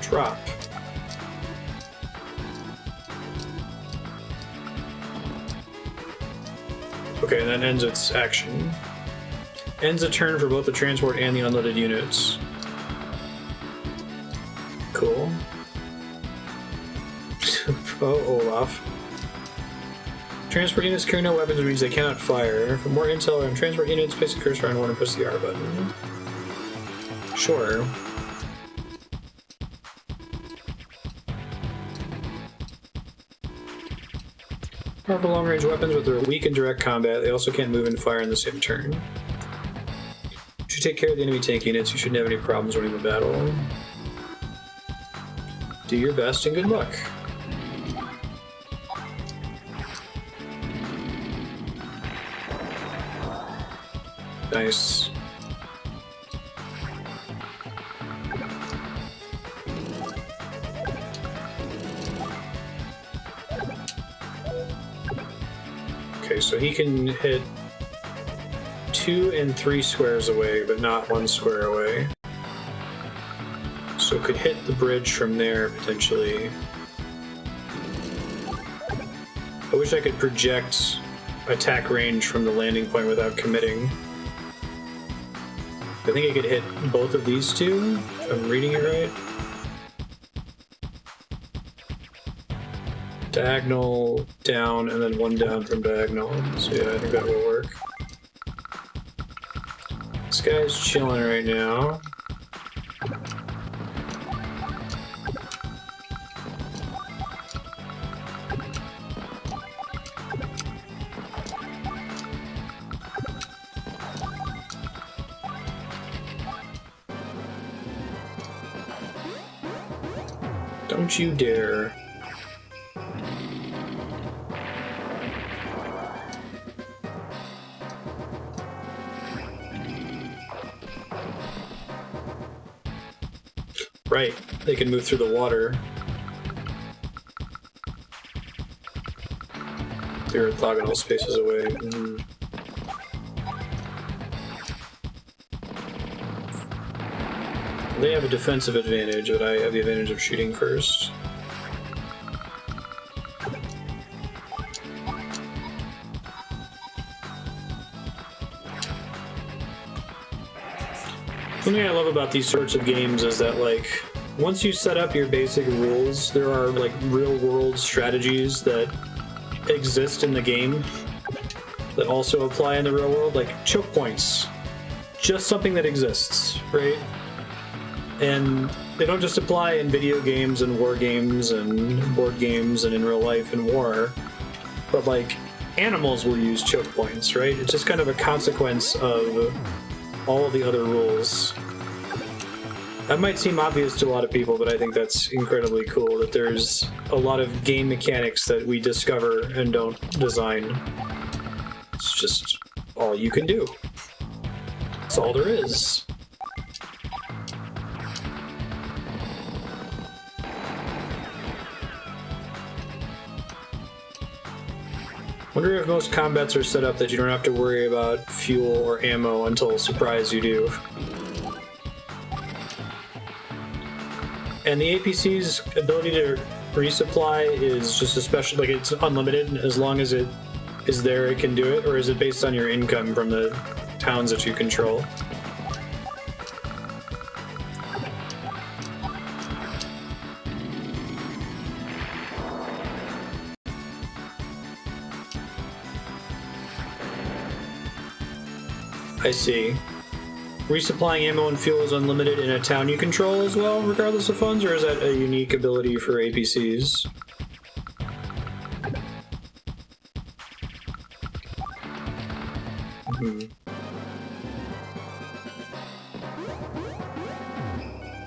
Drop. Okay, and that ends its action. Ends a turn for both the transport and the unloaded units. Cool. Oh, Olaf. Transport units carry no weapons, which means they cannot fire. For more intel on transport units, place a cursor on one and push the R button. Sure. Powerful long-range weapons, but they're weak in direct combat. They also can't move and fire in the same turn. If you take care of the enemy tank units, you shouldn't have any problems winning the battle. Do your best and good luck. Nice. Okay, so he can hit 2 and 3 squares away, but not 1 square away. So could hit the bridge from there, potentially. I wish I could project attack range from the landing point without committing. I think I could hit both of these two, if I'm reading it right. Diagonal down, and then 1 down from diagonal. So yeah, I think that will work. This guy's chilling right now. Don't you dare. Right, they can move through the water. They're orthogonal spaces away. Mm. They have a defensive advantage, but I have the advantage of shooting first. One thing I love about these sorts of games is that, like, once you set up your basic rules, there are, like, real-world strategies that exist in the game that also apply in the real world, like choke points. Just something that exists, right? And they don't just apply in video games and war games and board games and in real life and war, but like animals will use choke points, right? It's just kind of a consequence of all of the other rules. That might seem obvious to a lot of people, but I think that's incredibly cool that there's a lot of game mechanics that we discover and don't design. It's just all you can do. That's all there is. Wonder if most combats are set up that you don't have to worry about fuel or ammo until surprise you do. And the APC's ability to resupply is just a special, like it's unlimited. As long as it is there, it can do it, or is it based on your income from the towns that you control? I see. Resupplying ammo and fuel is unlimited in a town you control as well, regardless of funds, or is that a unique ability for APCs?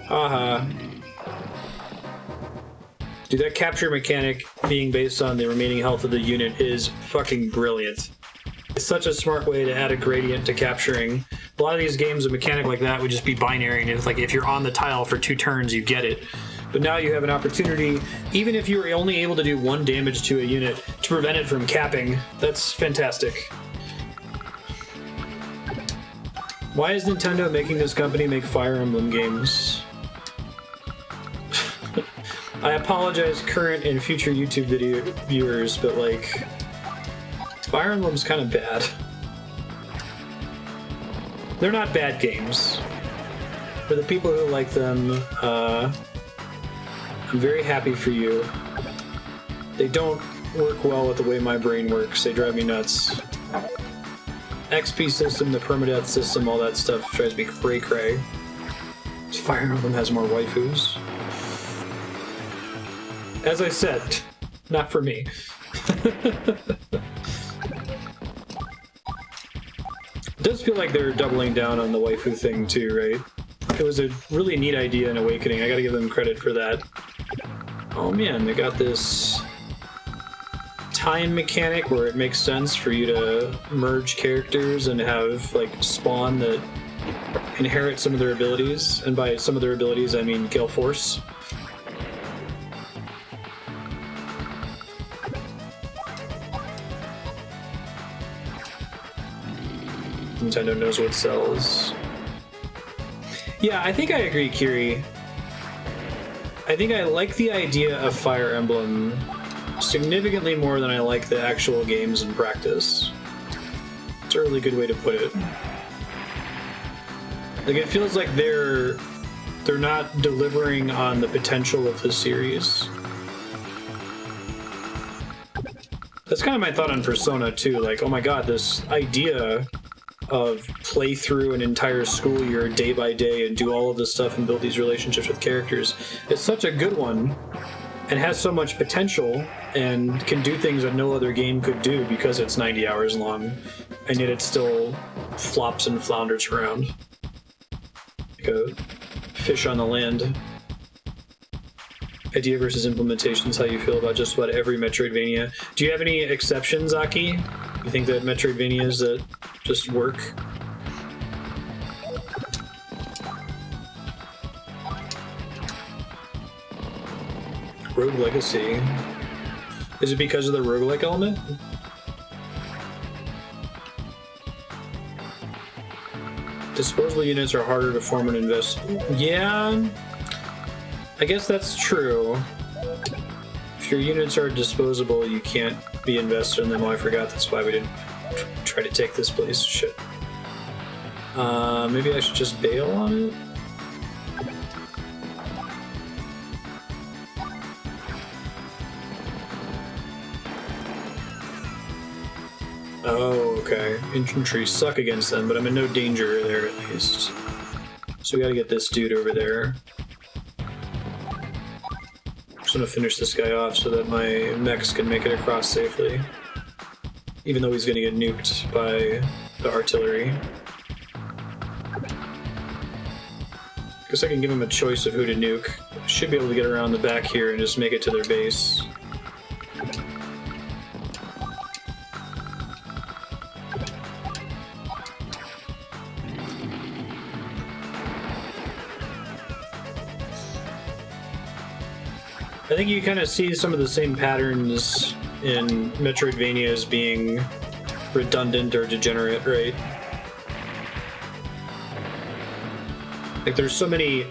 Haha. Dude, that capture mechanic being based on the remaining health of the unit is fucking brilliant. It's such a smart way to add a gradient to capturing. A lot of these games, a mechanic like that would just be binary, and it's like if you're on the tile for 2 turns, you get it. But now you have an opportunity, even if you were only able to do 1 damage to a unit, to prevent it from capping. That's fantastic. Why is Nintendo making this company make Fire Emblem games? I apologize, current and future YouTube video viewers, but like, Fire Emblem's kind of bad. They're not bad games. For the people who like them, I'm very happy for you. They don't work well with the way my brain works. They drive me nuts. XP system, the permadeath system, all that stuff drives me cray-cray. Fire Emblem has more waifus. As I said, not for me. It does feel like they're doubling down on the waifu thing too, right? It was a really neat idea in Awakening. I gotta give them credit for that. Oh man, they got this time mechanic where it makes sense for you to merge characters and have like spawn that inherit some of their abilities. And by some of their abilities, I mean Gale Force. Nintendo knows what sells. Yeah, I think I agree, Kiri. I think I like the idea of Fire Emblem significantly more than I like the actual games in practice. It's a really good way to put it. Like, it feels like they're not delivering on the potential of the series. That's kind of my thought on Persona too. Like, oh my god, this idea of play through an entire school year day by day and do all of this stuff and build these relationships with characters. It's such a good one and has so much potential and can do things that no other game could do because it's 90 hours long, and yet it still flops and flounders around like a fish on the land. Idea versus implementation is how you feel about just about every Metroidvania. Do you have any exceptions, Aki? You think that Metroidvanias that just work? Rogue Legacy. Is it because of the roguelike element? Disposable units are harder to form and invest. Yeah, I guess that's true. If your units are disposable, you can't be invested in them. Oh, I forgot. That's why we didn't try to take this place. Shit. Maybe I should just bail on it? Oh, okay. Infantry suck against them, but I'm in no danger there at least. So we gotta get this dude over there. Just gonna finish this guy off so that my mechs can make it across safely. Even though he's gonna get nuked by the artillery. Guess I can give him a choice of who to nuke. Should be able to get around the back here and just make it to their base. I think you kind of see some of the same patterns in Metroidvanias being redundant or degenerate, right? Like there's so many.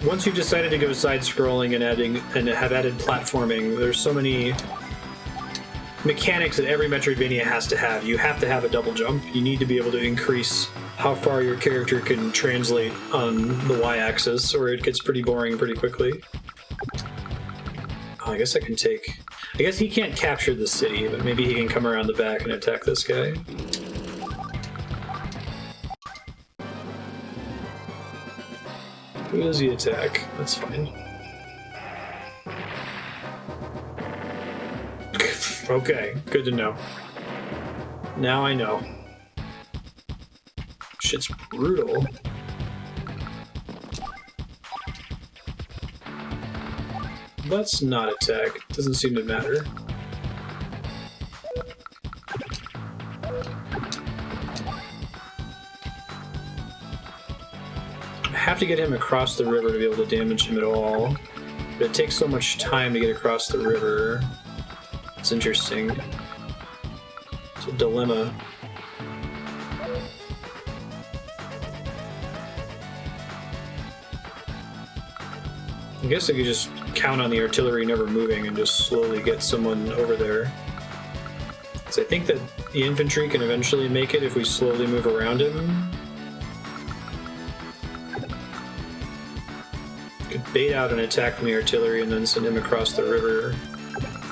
Once you've decided to go side-scrolling and have added platforming, there's so many mechanics that every Metroidvania has to have. You have to have a double jump. You need to be able to increase how far your character can translate on the y-axis, or it gets pretty boring pretty quickly. Oh, I guess I can take... I guess he can't capture the city, but maybe he can come around the back and attack this guy. Who does he attack? That's fine. Okay, good to know. Now I know. Shit's brutal. Let's not attack. Doesn't seem to matter. I have to get him across the river to be able to damage him at all. But it takes so much time to get across the river. It's interesting. It's a dilemma. I guess I could just count on the artillery never moving and just slowly get someone over there. So I think that the infantry can eventually make it if we slowly move around him. Could bait out an attack from the artillery and then send him across the river.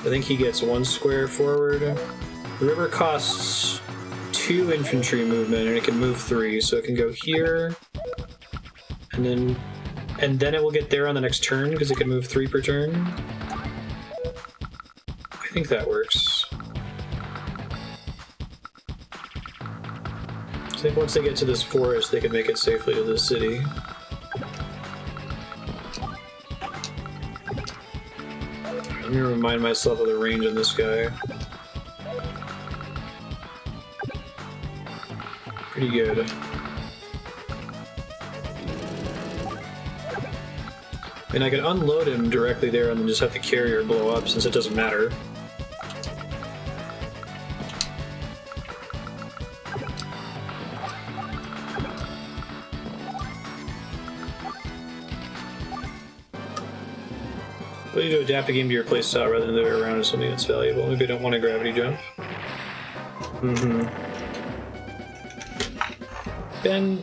I think he gets 1 square forward. The river costs 2 infantry movement and it can move 3, so it can go here and then it will get there on the next turn because it can move 3 per turn. I think that works. I think once they get to this forest, they can make it safely to the city. Let me remind myself of the range on this guy. Pretty good. I mean, I could unload him directly there and then just have the carrier blow up since it doesn't matter. What do you do? Adapt a game to your playstyle rather than the other way around is something that's valuable. Maybe I don't want a gravity jump. Ben,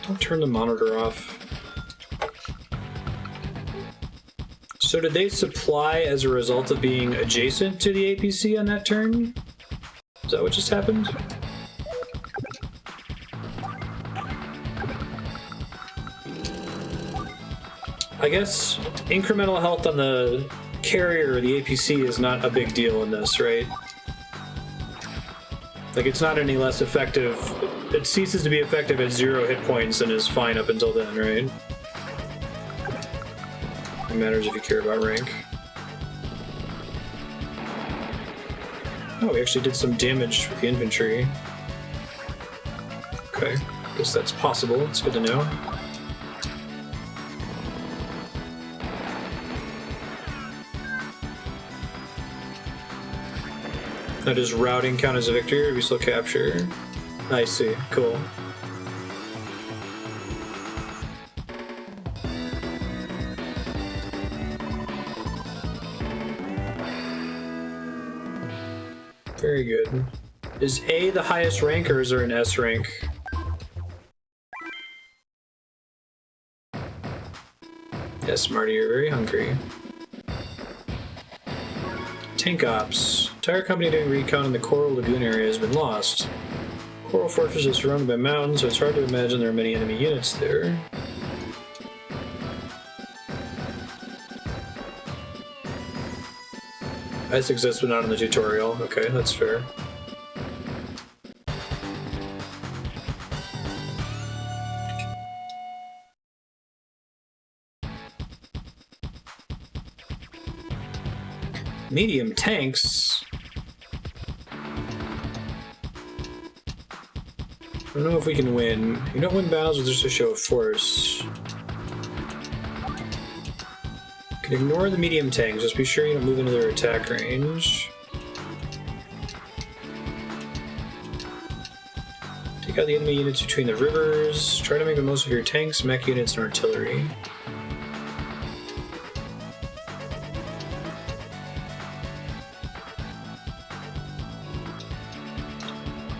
I'll turn the monitor off. So did they supply as a result of being adjacent to the APC on that turn? Is that what just happened? I guess incremental health on the carrier or the APC is not a big deal in this, right? Like, it's not any less effective. It ceases to be effective at 0 hit points and is fine up until then, right? It matters if you care about rank. Oh, we actually did some damage with the infantry. Okay, guess that's possible. It's good to know. Now does routing count as a victory, or do we still capture? I see. Cool. Very good. Is A the highest rank, or is there an S rank? Yes, Marty, you're very hungry. Tank Ops. Entire company doing recon in the Coral Lagoon area has been lost. Coral Fortress is surrounded by mountains, so it's hard to imagine there are many enemy units there. Ice exists but not in the tutorial. Okay, that's fair. Medium tanks? I don't know if we can win. You don't win battles with just a show of force. You can ignore the medium tanks, just be sure you don't move into their attack range. Take out the enemy units between the rivers. Try to make the most of your tanks, mech units, and artillery.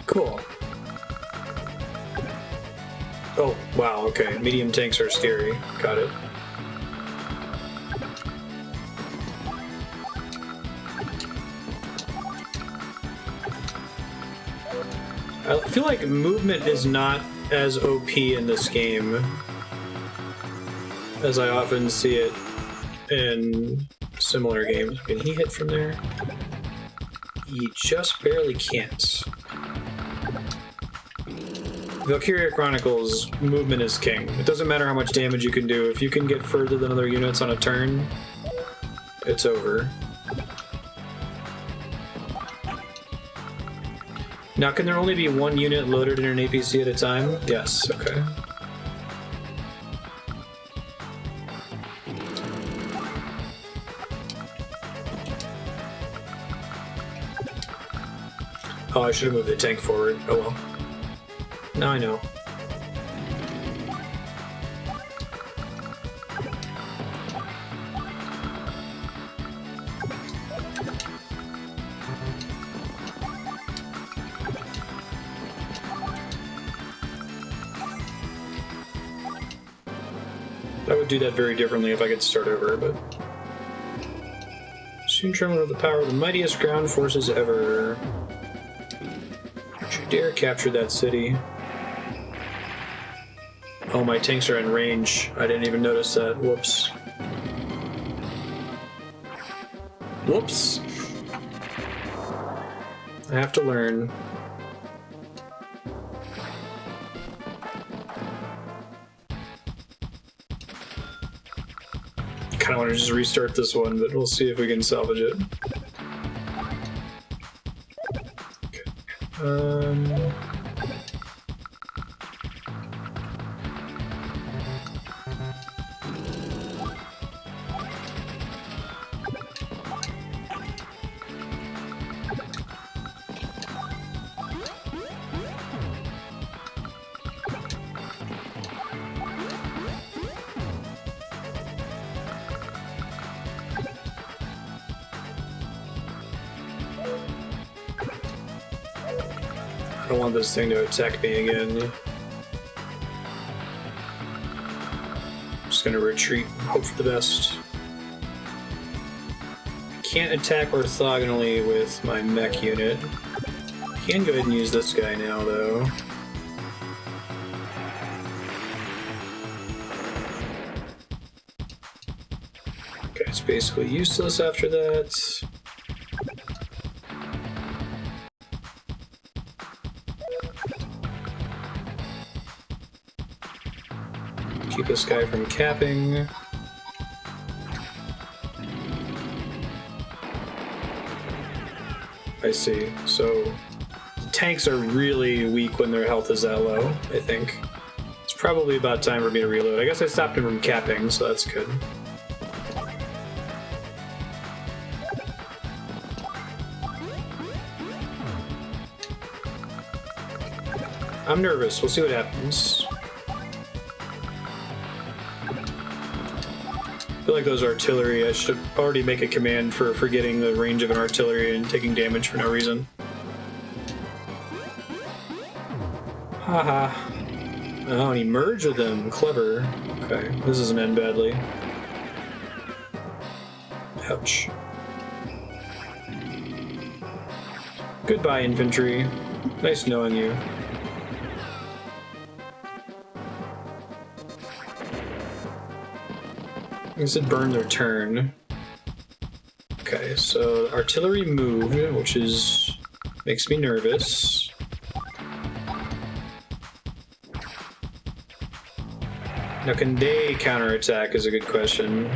Cool. Oh, wow, okay. Medium tanks are scary. Got it. I feel like movement is not as OP in this game as I often see it in similar games. Can he hit from there? He just barely can't. Valkyria Chronicles, movement is king. It doesn't matter how much damage you can do. If you can get further than other units on a turn, it's over. Now, can there only be one unit loaded in an APC at a time? Yes, okay. Oh, I should have moved the tank forward. Oh well. Now I know. I would do that very differently if I could start over, but... Soon tremble with the power of the mightiest ground forces ever. Don't you dare capture that city. Oh, my tanks are in range. I didn't even notice that. Whoops. Whoops. I have to learn. I kind of want to just restart this one, but we'll see if we can salvage it. Okay. I don't want this thing to attack me again. I'm just gonna retreat and hope for the best. I can't attack orthogonally with my mech unit. I can go ahead and use this guy now, though. Okay, it's basically useless after that. Keep this guy from capping. I see. So tanks are really weak when their health is that low, I think. It's probably about time for me to reload. I guess I stopped him from capping, so that's good. I'm nervous. We'll see what happens. I feel like those artillery, I should already make a command for forgetting the range of an artillery and taking damage for no reason. Haha. Oh, and he merged with them. Clever. Okay, this doesn't end badly. Ouch. Goodbye, infantry. Nice knowing you. I said burn their turn. Okay, so artillery moved, which makes me nervous. Now, can they counterattack is a good question.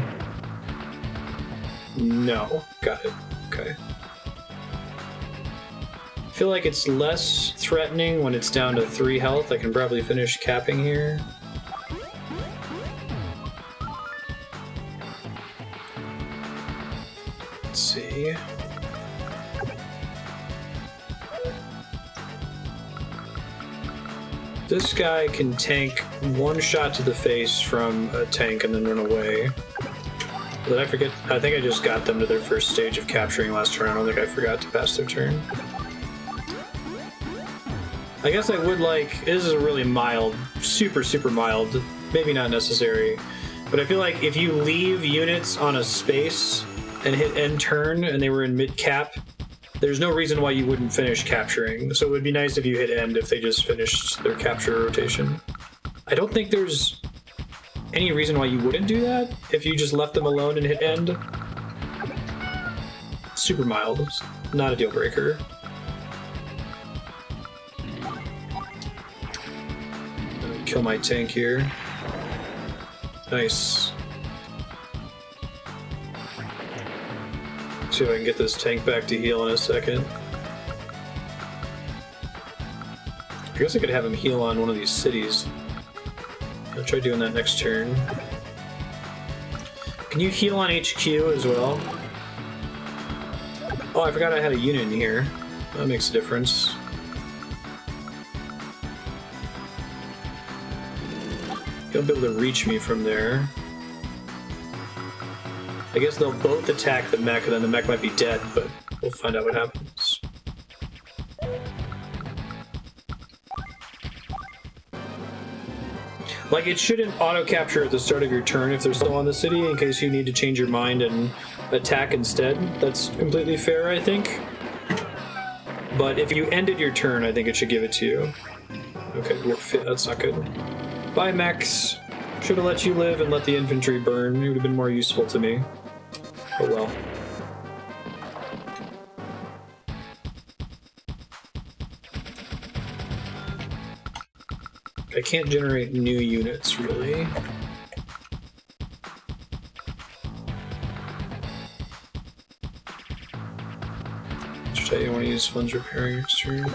No. Got it. Okay. I feel like it's less threatening when it's down to 3 health. I can probably finish capping here. Let's see. This guy can tank 1 shot to the face from a tank and then run away. Did I forget? I think I just got them to their first stage of capturing last turn. I don't think I forgot to pass their turn. I guess I would like... This is a really mild, super mild, maybe not necessary, but I feel like if you leave units on a space and hit end turn and they were in mid-cap, there's no reason why you wouldn't finish capturing. So it would be nice if you hit end if they just finished their capture rotation. I don't think there's any reason why you wouldn't do that if you just left them alone and hit end. Super mild, not a deal breaker. Kill my tank here. Nice. See if I can get this tank back to heal in a second. I guess I could have him heal on one of these cities. I'll try doing that next turn. Can you heal on HQ as well? Oh, I forgot I had a unit in here. That makes a difference. You'll be able to reach me from there. I guess they'll both attack the mech, and then the mech might be dead, but we'll find out what happens. Like, it shouldn't auto-capture at the start of your turn if they're still on the city, in case you need to change your mind and attack instead. That's completely fair, I think. But if you ended your turn, I think it should give it to you. Okay, that's not good. Bye, mechs. Should have let you live and let the infantry burn. It would have been more useful to me. Oh well. I can't generate new units, really. Should I want to use funds repairing extreme?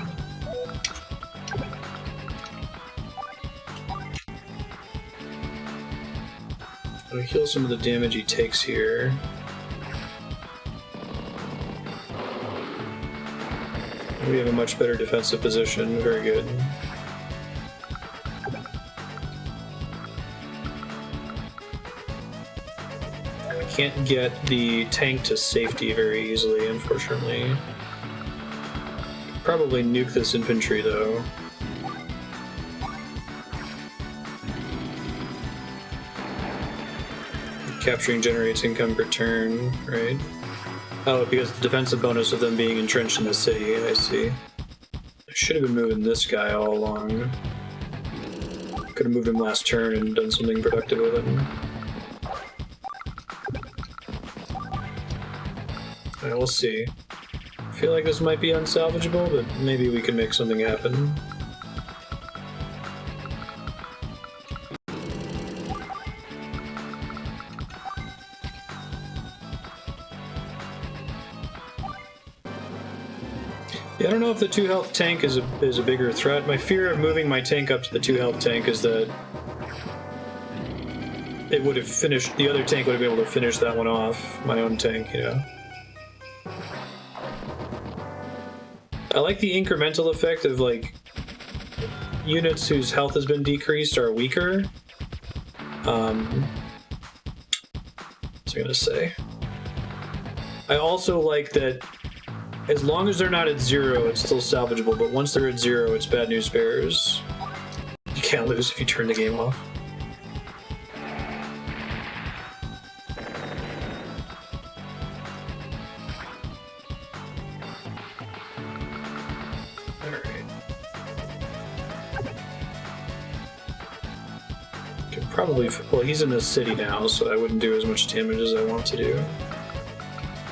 I'll heal some of the damage he takes here. We have a much better defensive position. Very good. I can't get the tank to safety very easily, unfortunately. Probably nuke this infantry, though. Capturing generates income per turn, right? Oh, because the defensive bonus of them being entrenched in the city, I see. I should have been moving this guy all along. Could have moved him last turn and done something productive with him. Alright, we'll see. I feel like this might be unsalvageable, but maybe we can make something happen. Yeah, I don't know if the 2 health tank is a bigger threat. My fear of moving my tank up to the 2 health tank is that it would have finished, the other tank would have been able to finish that one off, my own tank, you know. I like the incremental effect of, like, units whose health has been decreased are weaker. What's I gonna say? I also like that as long as they're not at 0, it's still salvageable, but once they're at 0, it's bad news bears. You can't lose if you turn the game off. Probably, well, he's in the city now, so I wouldn't do as much damage as I want to do.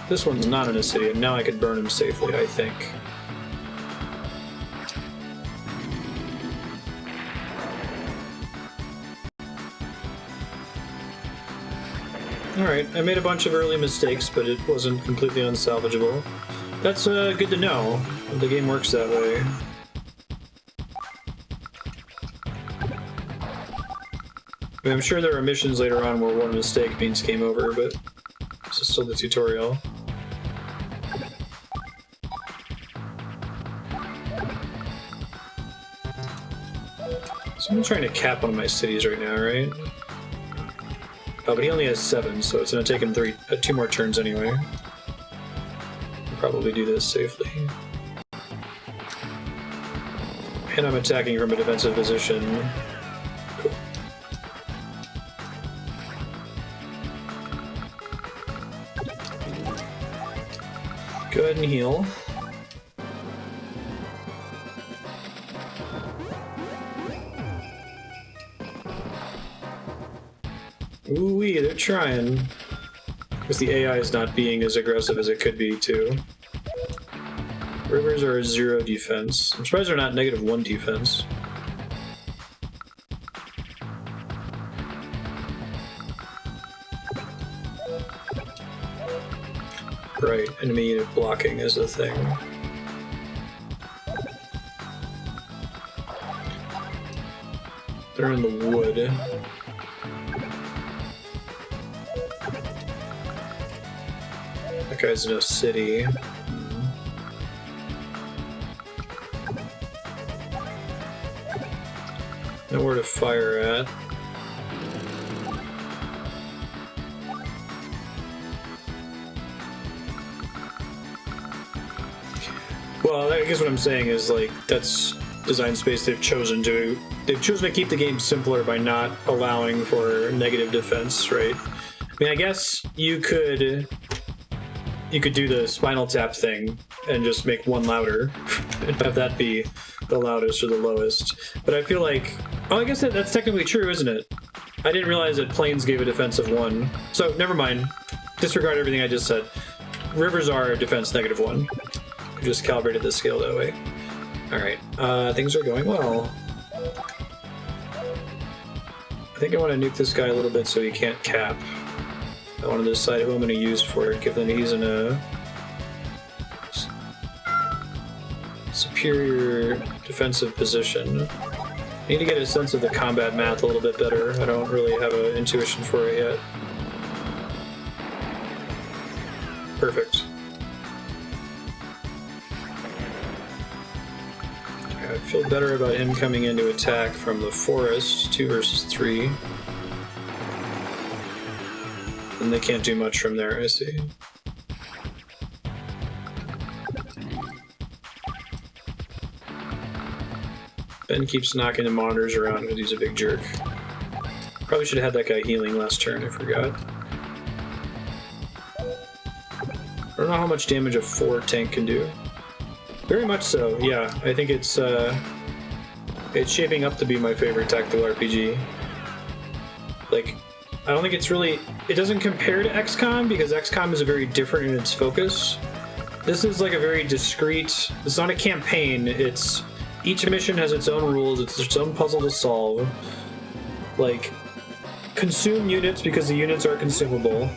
This one's not in a city, and now I could burn him safely, I think. Alright, I made a bunch of early mistakes, but it wasn't completely unsalvageable. That's good to know. The game works that way. I mean, I'm sure there are missions later on where one mistake means game over, but this is still the tutorial. So I'm trying to cap one of my cities right now, right? Oh, but he only has 7, so it's going to take him 2 more turns anyway. I'll probably do this safely. And I'm attacking from a defensive position. Go ahead and heal. Ooh-wee, they're trying. Because the AI is not being as aggressive as it could be, too. Rivers are 0 defense. I'm surprised they're not -1 defense. Right, enemy unit blocking is the thing. They're in the wood. That guy's in a city. Nowhere to fire at. Well, I guess what I'm saying is, like, that's design space they've chosen to keep the game simpler by not allowing for negative defense, right? I mean, I guess you could do the spinal tap thing and just make one louder and have that be the loudest or the lowest. But I feel like, oh, I guess that's technically true, isn't it? I didn't realize that planes gave a defense of 1. So never mind. Disregard everything I just said. Rivers are defense -1. Just calibrated the scale that way. Alright, things are going well. I think I want to nuke this guy a little bit so he can't cap. I want to decide who I'm going to use for it, given that he's in a superior defensive position. I need to get a sense of the combat math a little bit better. I don't really have an intuition for it yet. Perfect. I feel better about him coming in to attack from the forest, 2 versus 3. And they can't do much from there, I see. Ben keeps knocking the monitors around because he's a big jerk. Probably should have had that guy healing last turn, I forgot. I don't know how much damage a 4 tank can do. Very much so, yeah. I think it's shaping up to be my favorite tactical RPG. Like, I don't think it's really... It doesn't compare to XCOM, because XCOM is very different in its focus. This is like a very discrete... It's not a campaign, it's... Each mission has its own rules, it's its own puzzle to solve. Like, consume units because the units are consumable.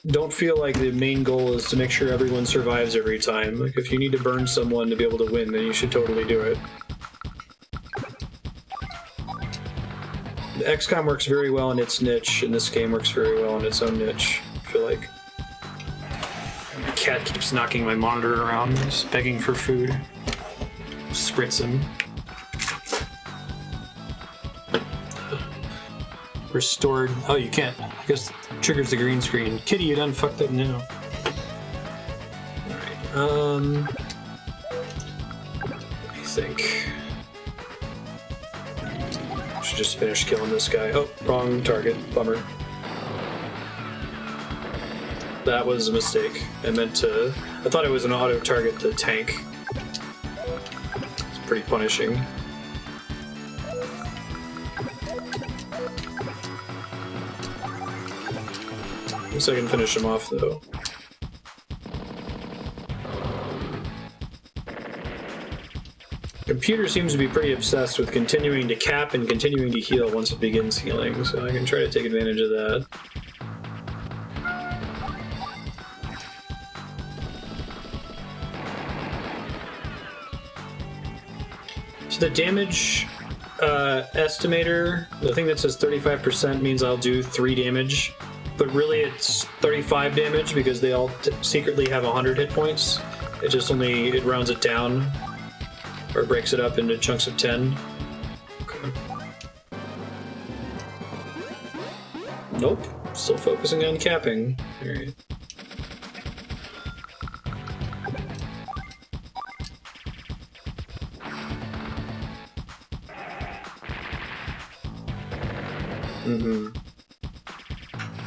Don't feel like the main goal is to make sure everyone survives every time. Like, if you need to burn someone to be able to win, then you should totally do it. The XCOM works very well in its niche, and this game works very well in its own niche, I feel like. My cat keeps knocking my monitor around, just begging for food. spritz him. Restored. Oh, you can't. I guess triggers the green screen. Kitty, you done fucked up now. Alright, what do you think? Should just finish killing this guy. Oh, wrong target. Bummer. That was a mistake. I thought it was an auto target the tank. It's pretty punishing. Looks like I can finish him off though. Computer seems to be pretty obsessed with continuing to cap and continuing to heal once it begins healing, so I can try to take advantage of that. So the damage estimator, the thing that says 35% means I'll do 3 damage, but really it's 35 damage because they all secretly have 100 hit points. It rounds it down, or breaks it up into chunks of 10. Okay. Nope, still focusing on capping. Alright.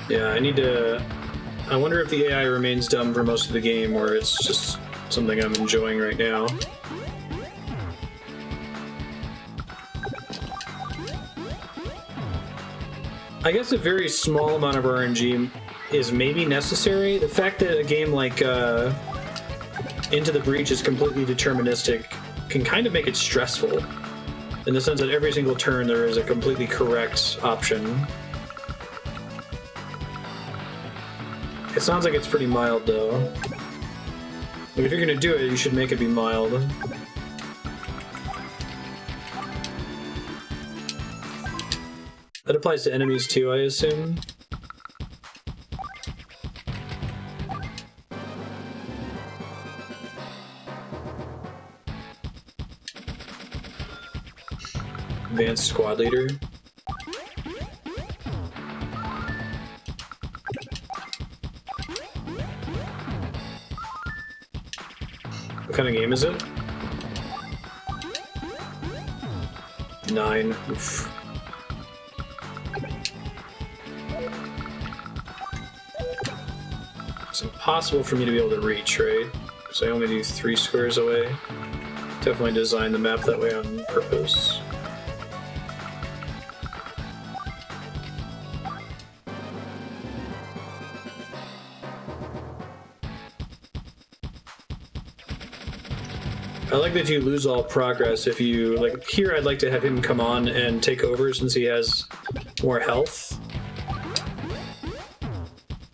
Yeah, I wonder if the AI remains dumb for most of the game, or it's just something I'm enjoying right now. I guess a very small amount of RNG is maybe necessary. The fact that a game like Into the Breach is completely deterministic can kind of make it stressful, in the sense that every single turn there is a completely correct option. It sounds like it's pretty mild, though. I mean, if you're gonna do it, you should make it be mild. That applies to enemies too, I assume? Advanced squad leader. What kind of game is it? 9. Oof. It's impossible for me to be able to reach, right? Because I only do 3 squares away. Definitely designed the map that way on purpose. I like that you lose all progress if you, like, here I'd like to have him come on and take over since he has more health.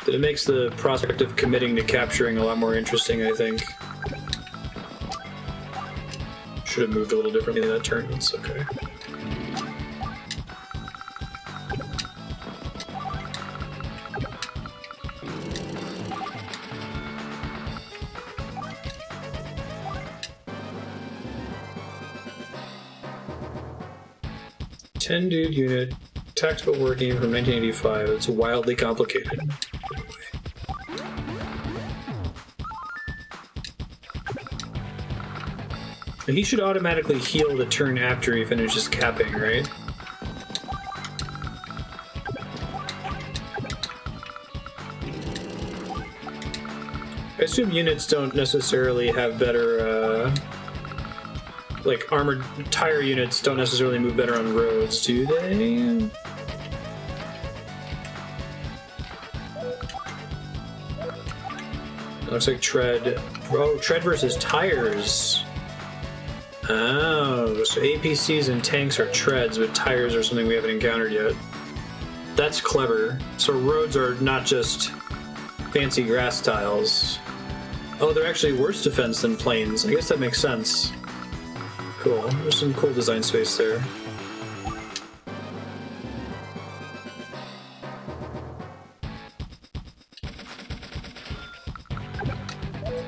But it makes the prospect of committing to capturing a lot more interesting, I think. Should have moved a little differently that turn, that's okay. Dude unit, tactical war game from 1985. It's wildly complicated. He should automatically heal the turn after he finishes capping, right? I assume units don't necessarily have better, like, armored tire units don't necessarily move better on roads, do they? Looks like tread. Oh, tread versus tires. Oh, so APCs and tanks are treads, but tires are something we haven't encountered yet. That's clever. So roads are not just fancy grass tiles. Oh, they're actually worse defense than planes. I guess that makes sense. Cool. There's some cool design space there.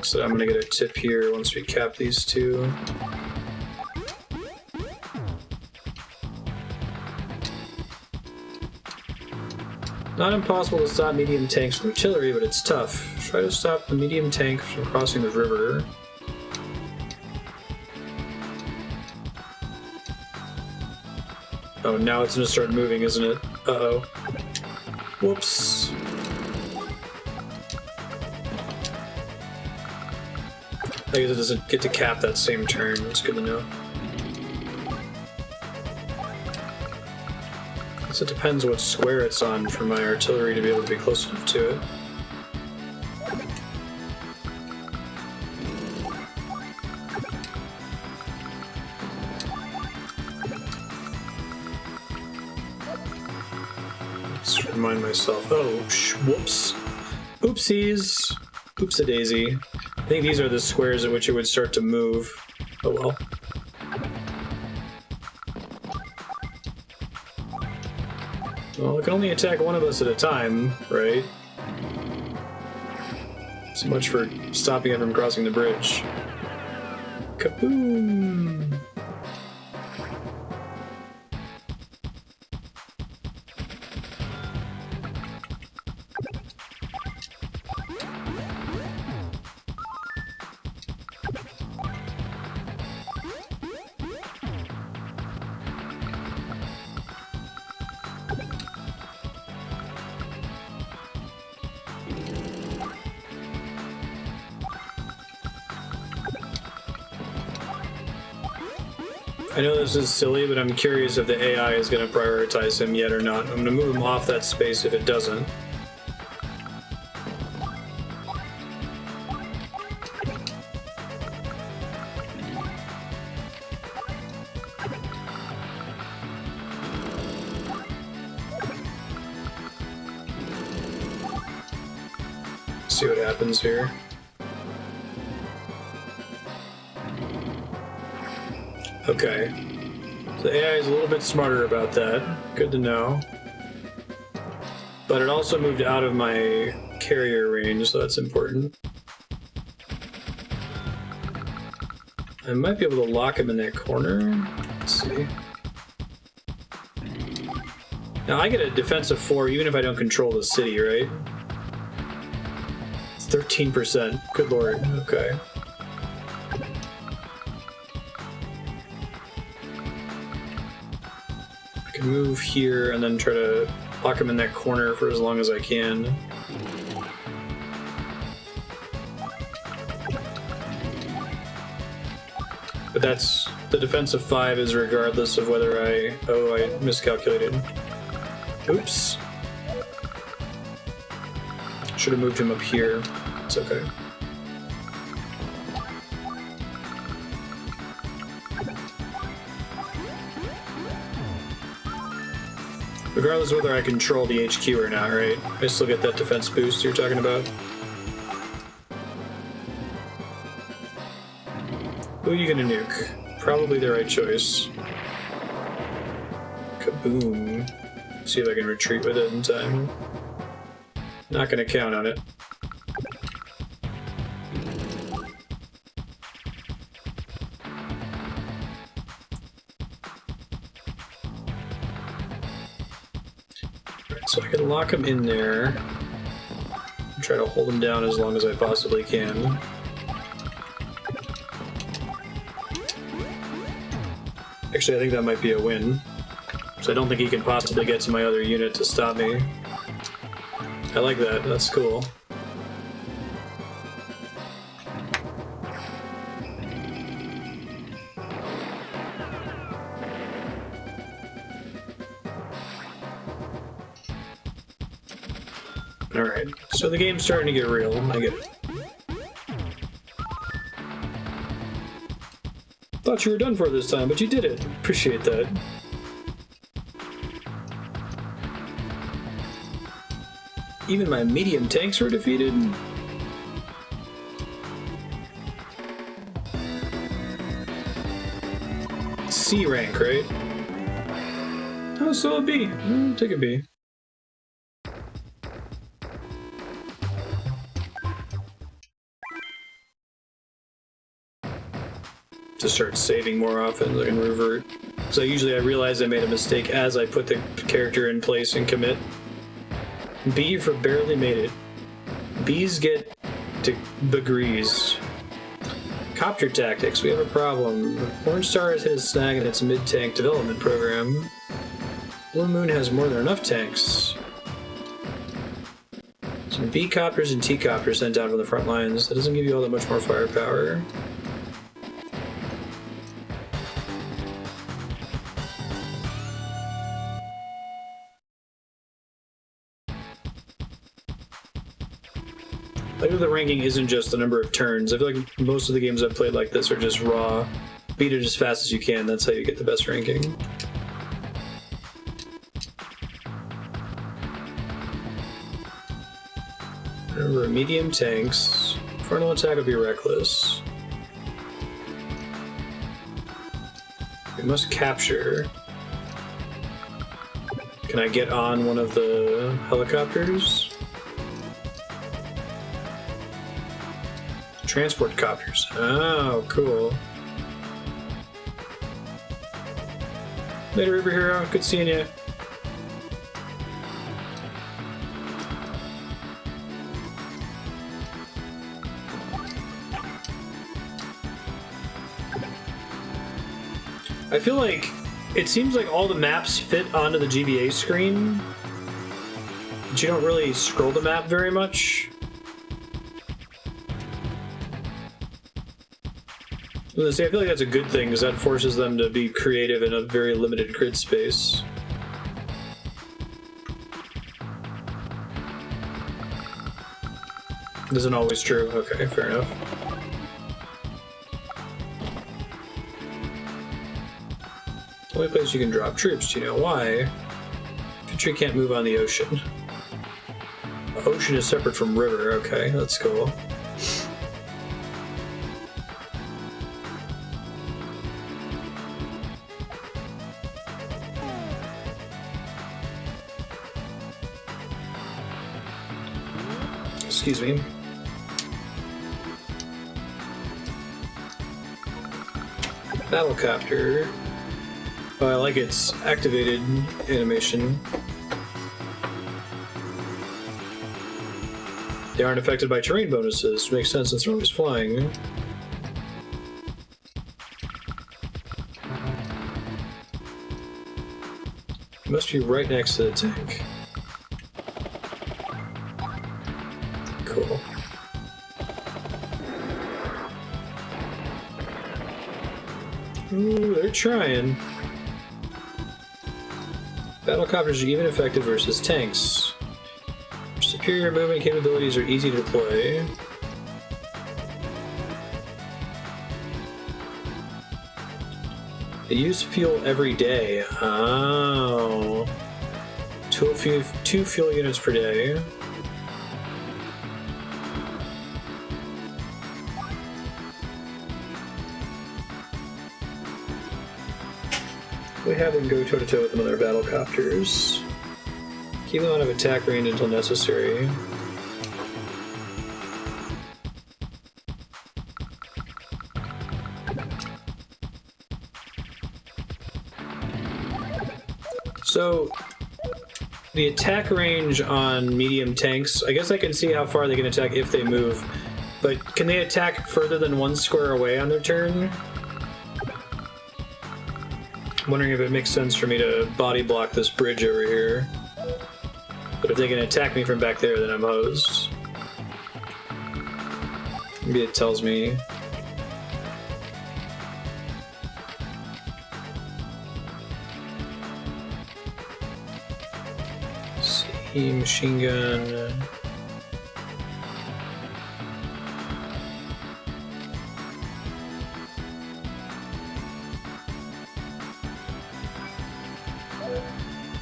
So I'm gonna get a tip here once we cap these two. Not impossible to stop medium tanks from artillery, but it's tough. Try to stop the medium tank from crossing the river. Oh, now it's gonna start moving, isn't it? Uh-oh. Whoops. I guess it doesn't get to cap that same turn. It's good to know. So it depends what square it's on for my artillery to be able to be close enough to it. Let's remind myself. Oh, whoops. Oopsies. Oops-a-daisy. I think these are the squares at which it would start to move. Oh well. Well, it can only attack one of us at a time, right? So much for stopping it from crossing the bridge. Kaboom! I know this is silly, but I'm curious if the AI is going to prioritize him yet or not. I'm going to move him off that space if it doesn't. See what happens here. Okay. The AI is a little bit smarter about that. Good to know. But it also moved out of my carrier range, so that's important. I might be able to lock him in that corner. Let's see. Now I get a defensive 4 even if I don't control the city, right? It's 13%. Good lord. Okay. Move here and then try to lock him in that corner for as long as I can. But that's the defensive 5 is regardless of whether I miscalculated. Oops. Should have moved him up here. It's okay. Regardless of whether I control the HQ or not, right? I still get that defense boost you're talking about. Who are you gonna nuke? Probably the right choice. Kaboom. See if I can retreat with it in time. Not gonna count on it. So I can lock him in there and try to hold him down as long as I possibly can. Actually, I think that might be a win. So I don't think he can possibly get to my other unit to stop me. I like that. That's cool. Alright, so the game's starting to get real. I get it. Thought you were done for this time, but you did it. Appreciate that. Even my medium tanks were defeated? C rank, right? Oh, so a B. Take a B. To start saving more often, so I can revert. So usually I realize I made a mistake as I put the character in place and commit. B for barely made it. B's get degrees. Copter tactics. We have a problem. Orange Star has hit a snag in its mid-tank development program. Blue Moon has more than enough tanks. Some B copters and T copters sent down from the front lines. That doesn't give you all that much more firepower. I feel the ranking isn't just the number of turns. I feel like most of the games I've played like this are just raw. Beat it as fast as you can, that's how you get the best ranking. Remember, medium tanks. Frontal attack will be reckless. We must capture. Can I get on one of the helicopters? Transport copters. Oh, cool. Later, River Hero. Good seeing you. I feel like it seems like all the maps fit onto the GBA screen, but you don't really scroll the map very much. I feel like that's a good thing, because that forces them to be creative in a very limited grid space. Isn't always true. Okay, fair enough. Only place you can drop troops, do you know why? Infantry can't move on the ocean. The ocean is separate from river, okay, that's cool. Excuse me. Battlecopter. Oh, I like its activated animation. They aren't affected by terrain bonuses, which makes sense since they're always flying. It must be right next to the tank. Cool. Ooh, they're trying. Battlecopters are even effective versus tanks. Superior movement capabilities are easy to deploy. They use fuel every day. Oh. Two fuel units per day. We have them go toe-to-toe with them on their battlecopters. Keep them out of attack range until necessary. So, the attack range on medium tanks, I guess I can see how far they can attack if they move, but can they attack further than 1 square away on their turn? I'm wondering if it makes sense for me to body block this bridge over here. But if they can attack me from back there, then I'm hosed. Maybe it tells me. See, machine gun.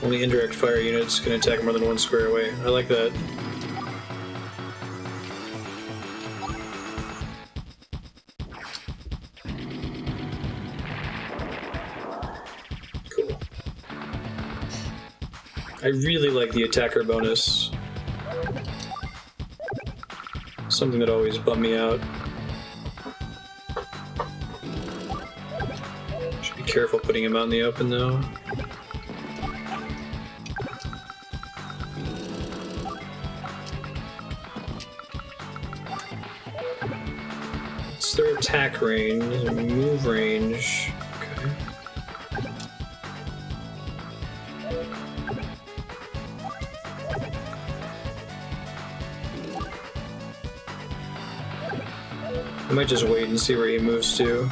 Only indirect fire units can attack more than 1 square away. I like that. Cool. I really like the attacker bonus. Something that always bummed me out. Should be careful putting him out in the open though. What's their attack range? Their move range. Okay. I might just wait and see where he moves to.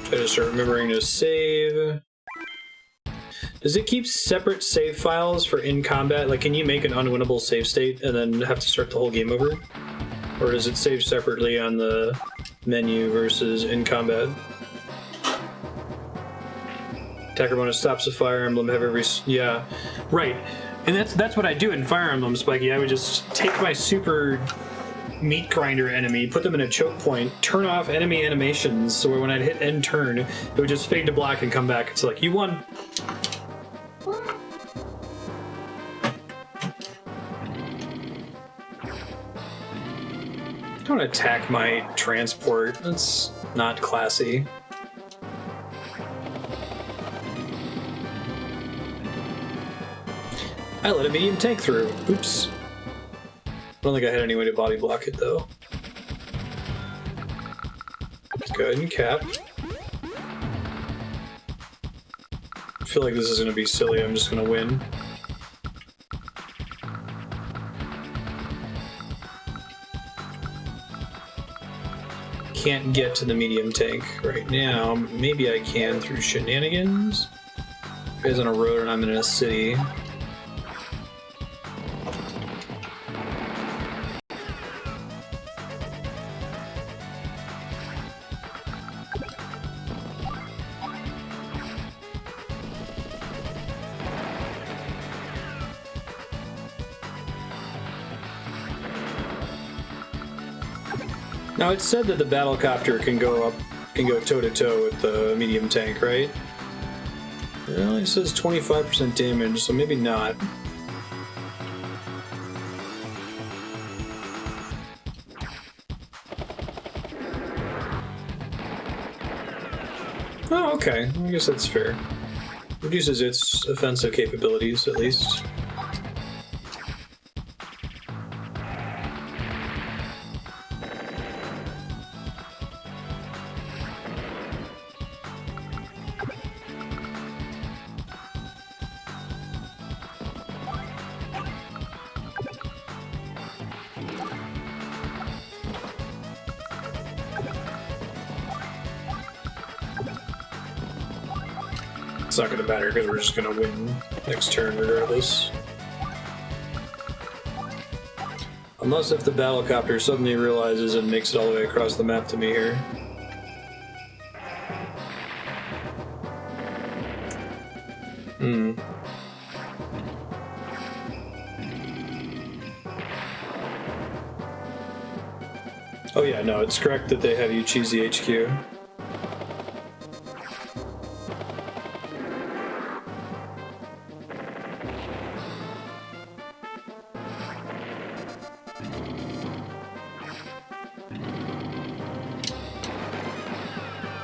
Try to start remembering to save. Does it keep separate save files for in combat? Like, can you make an unwinnable save state and then have to start the whole game over? Or does it save separately on the menu versus in combat? Attacker bonus stops a Fire Emblem, have every... Yeah, right. And that's what I do in Fire Emblem, Spiky. I would just take my super meat grinder enemy, put them in a choke point, turn off enemy animations, so when I'd hit end turn, it would just fade to black and come back. It's like, you won. Don't attack my transport. That's not classy. I let a medium tank through. Oops. I don't think I had any way to body block it, though. Let's go ahead and cap. I feel like this is going to be silly. I'm just going to win. Can't get to the medium tank right now. Maybe I can through shenanigans. You guys on a road and I'm in a city. Now it's said that the battle copter can go toe to toe with the medium tank, right? Well, it says 25% damage, so maybe not. Oh, okay. I guess that's fair. Reduces its offensive capabilities, at least. It's not going to matter because we're just going to win next turn regardless. Unless if the battlecopter suddenly realizes and makes it all the way across the map to me here. Oh yeah, no, it's correct that they have you cheesy HQ.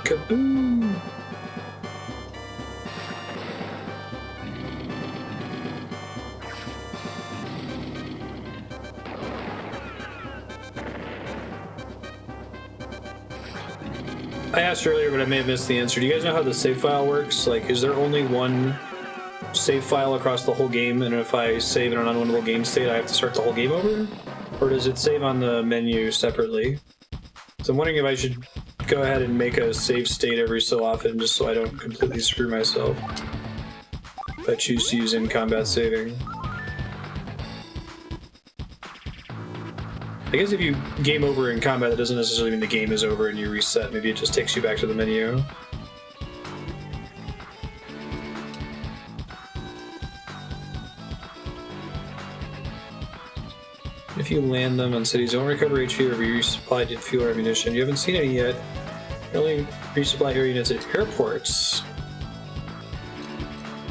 Kaboom! I asked earlier, but I may have missed the answer. Do you guys know how the save file works? Like, is there only one save file across the whole game, and if I save in an unwinnable game state, I have to start the whole game over? Or does it save on the menu separately? So I'm wondering if I should go ahead and make a save state every so often, just so I don't completely screw myself if I choose to use in-combat saving. I guess if you game over in combat, that doesn't necessarily mean the game is over and you reset. Maybe it just takes you back to the menu. If you land them on cities, don't recover HP or be resupplied with fuel or ammunition. You haven't seen any yet. You only resupply air units at airports.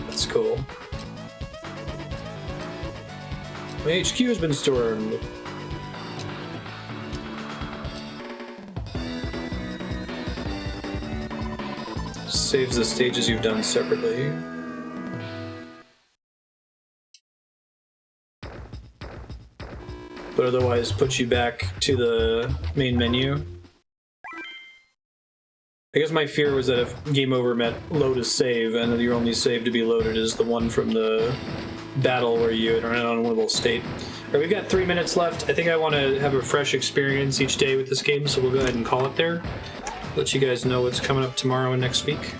That's cool. My HQ has been stormed. Saves the stages you've done separately. But otherwise puts you back to the main menu. I guess my fear was that if game over meant load a save, and your only save to be loaded is the one from the battle where you had run on a winnable state. All right, we've got 3 minutes left. I think I want to have a fresh experience each day with this game, so we'll go ahead and call it there. Let you guys know what's coming up tomorrow and next week.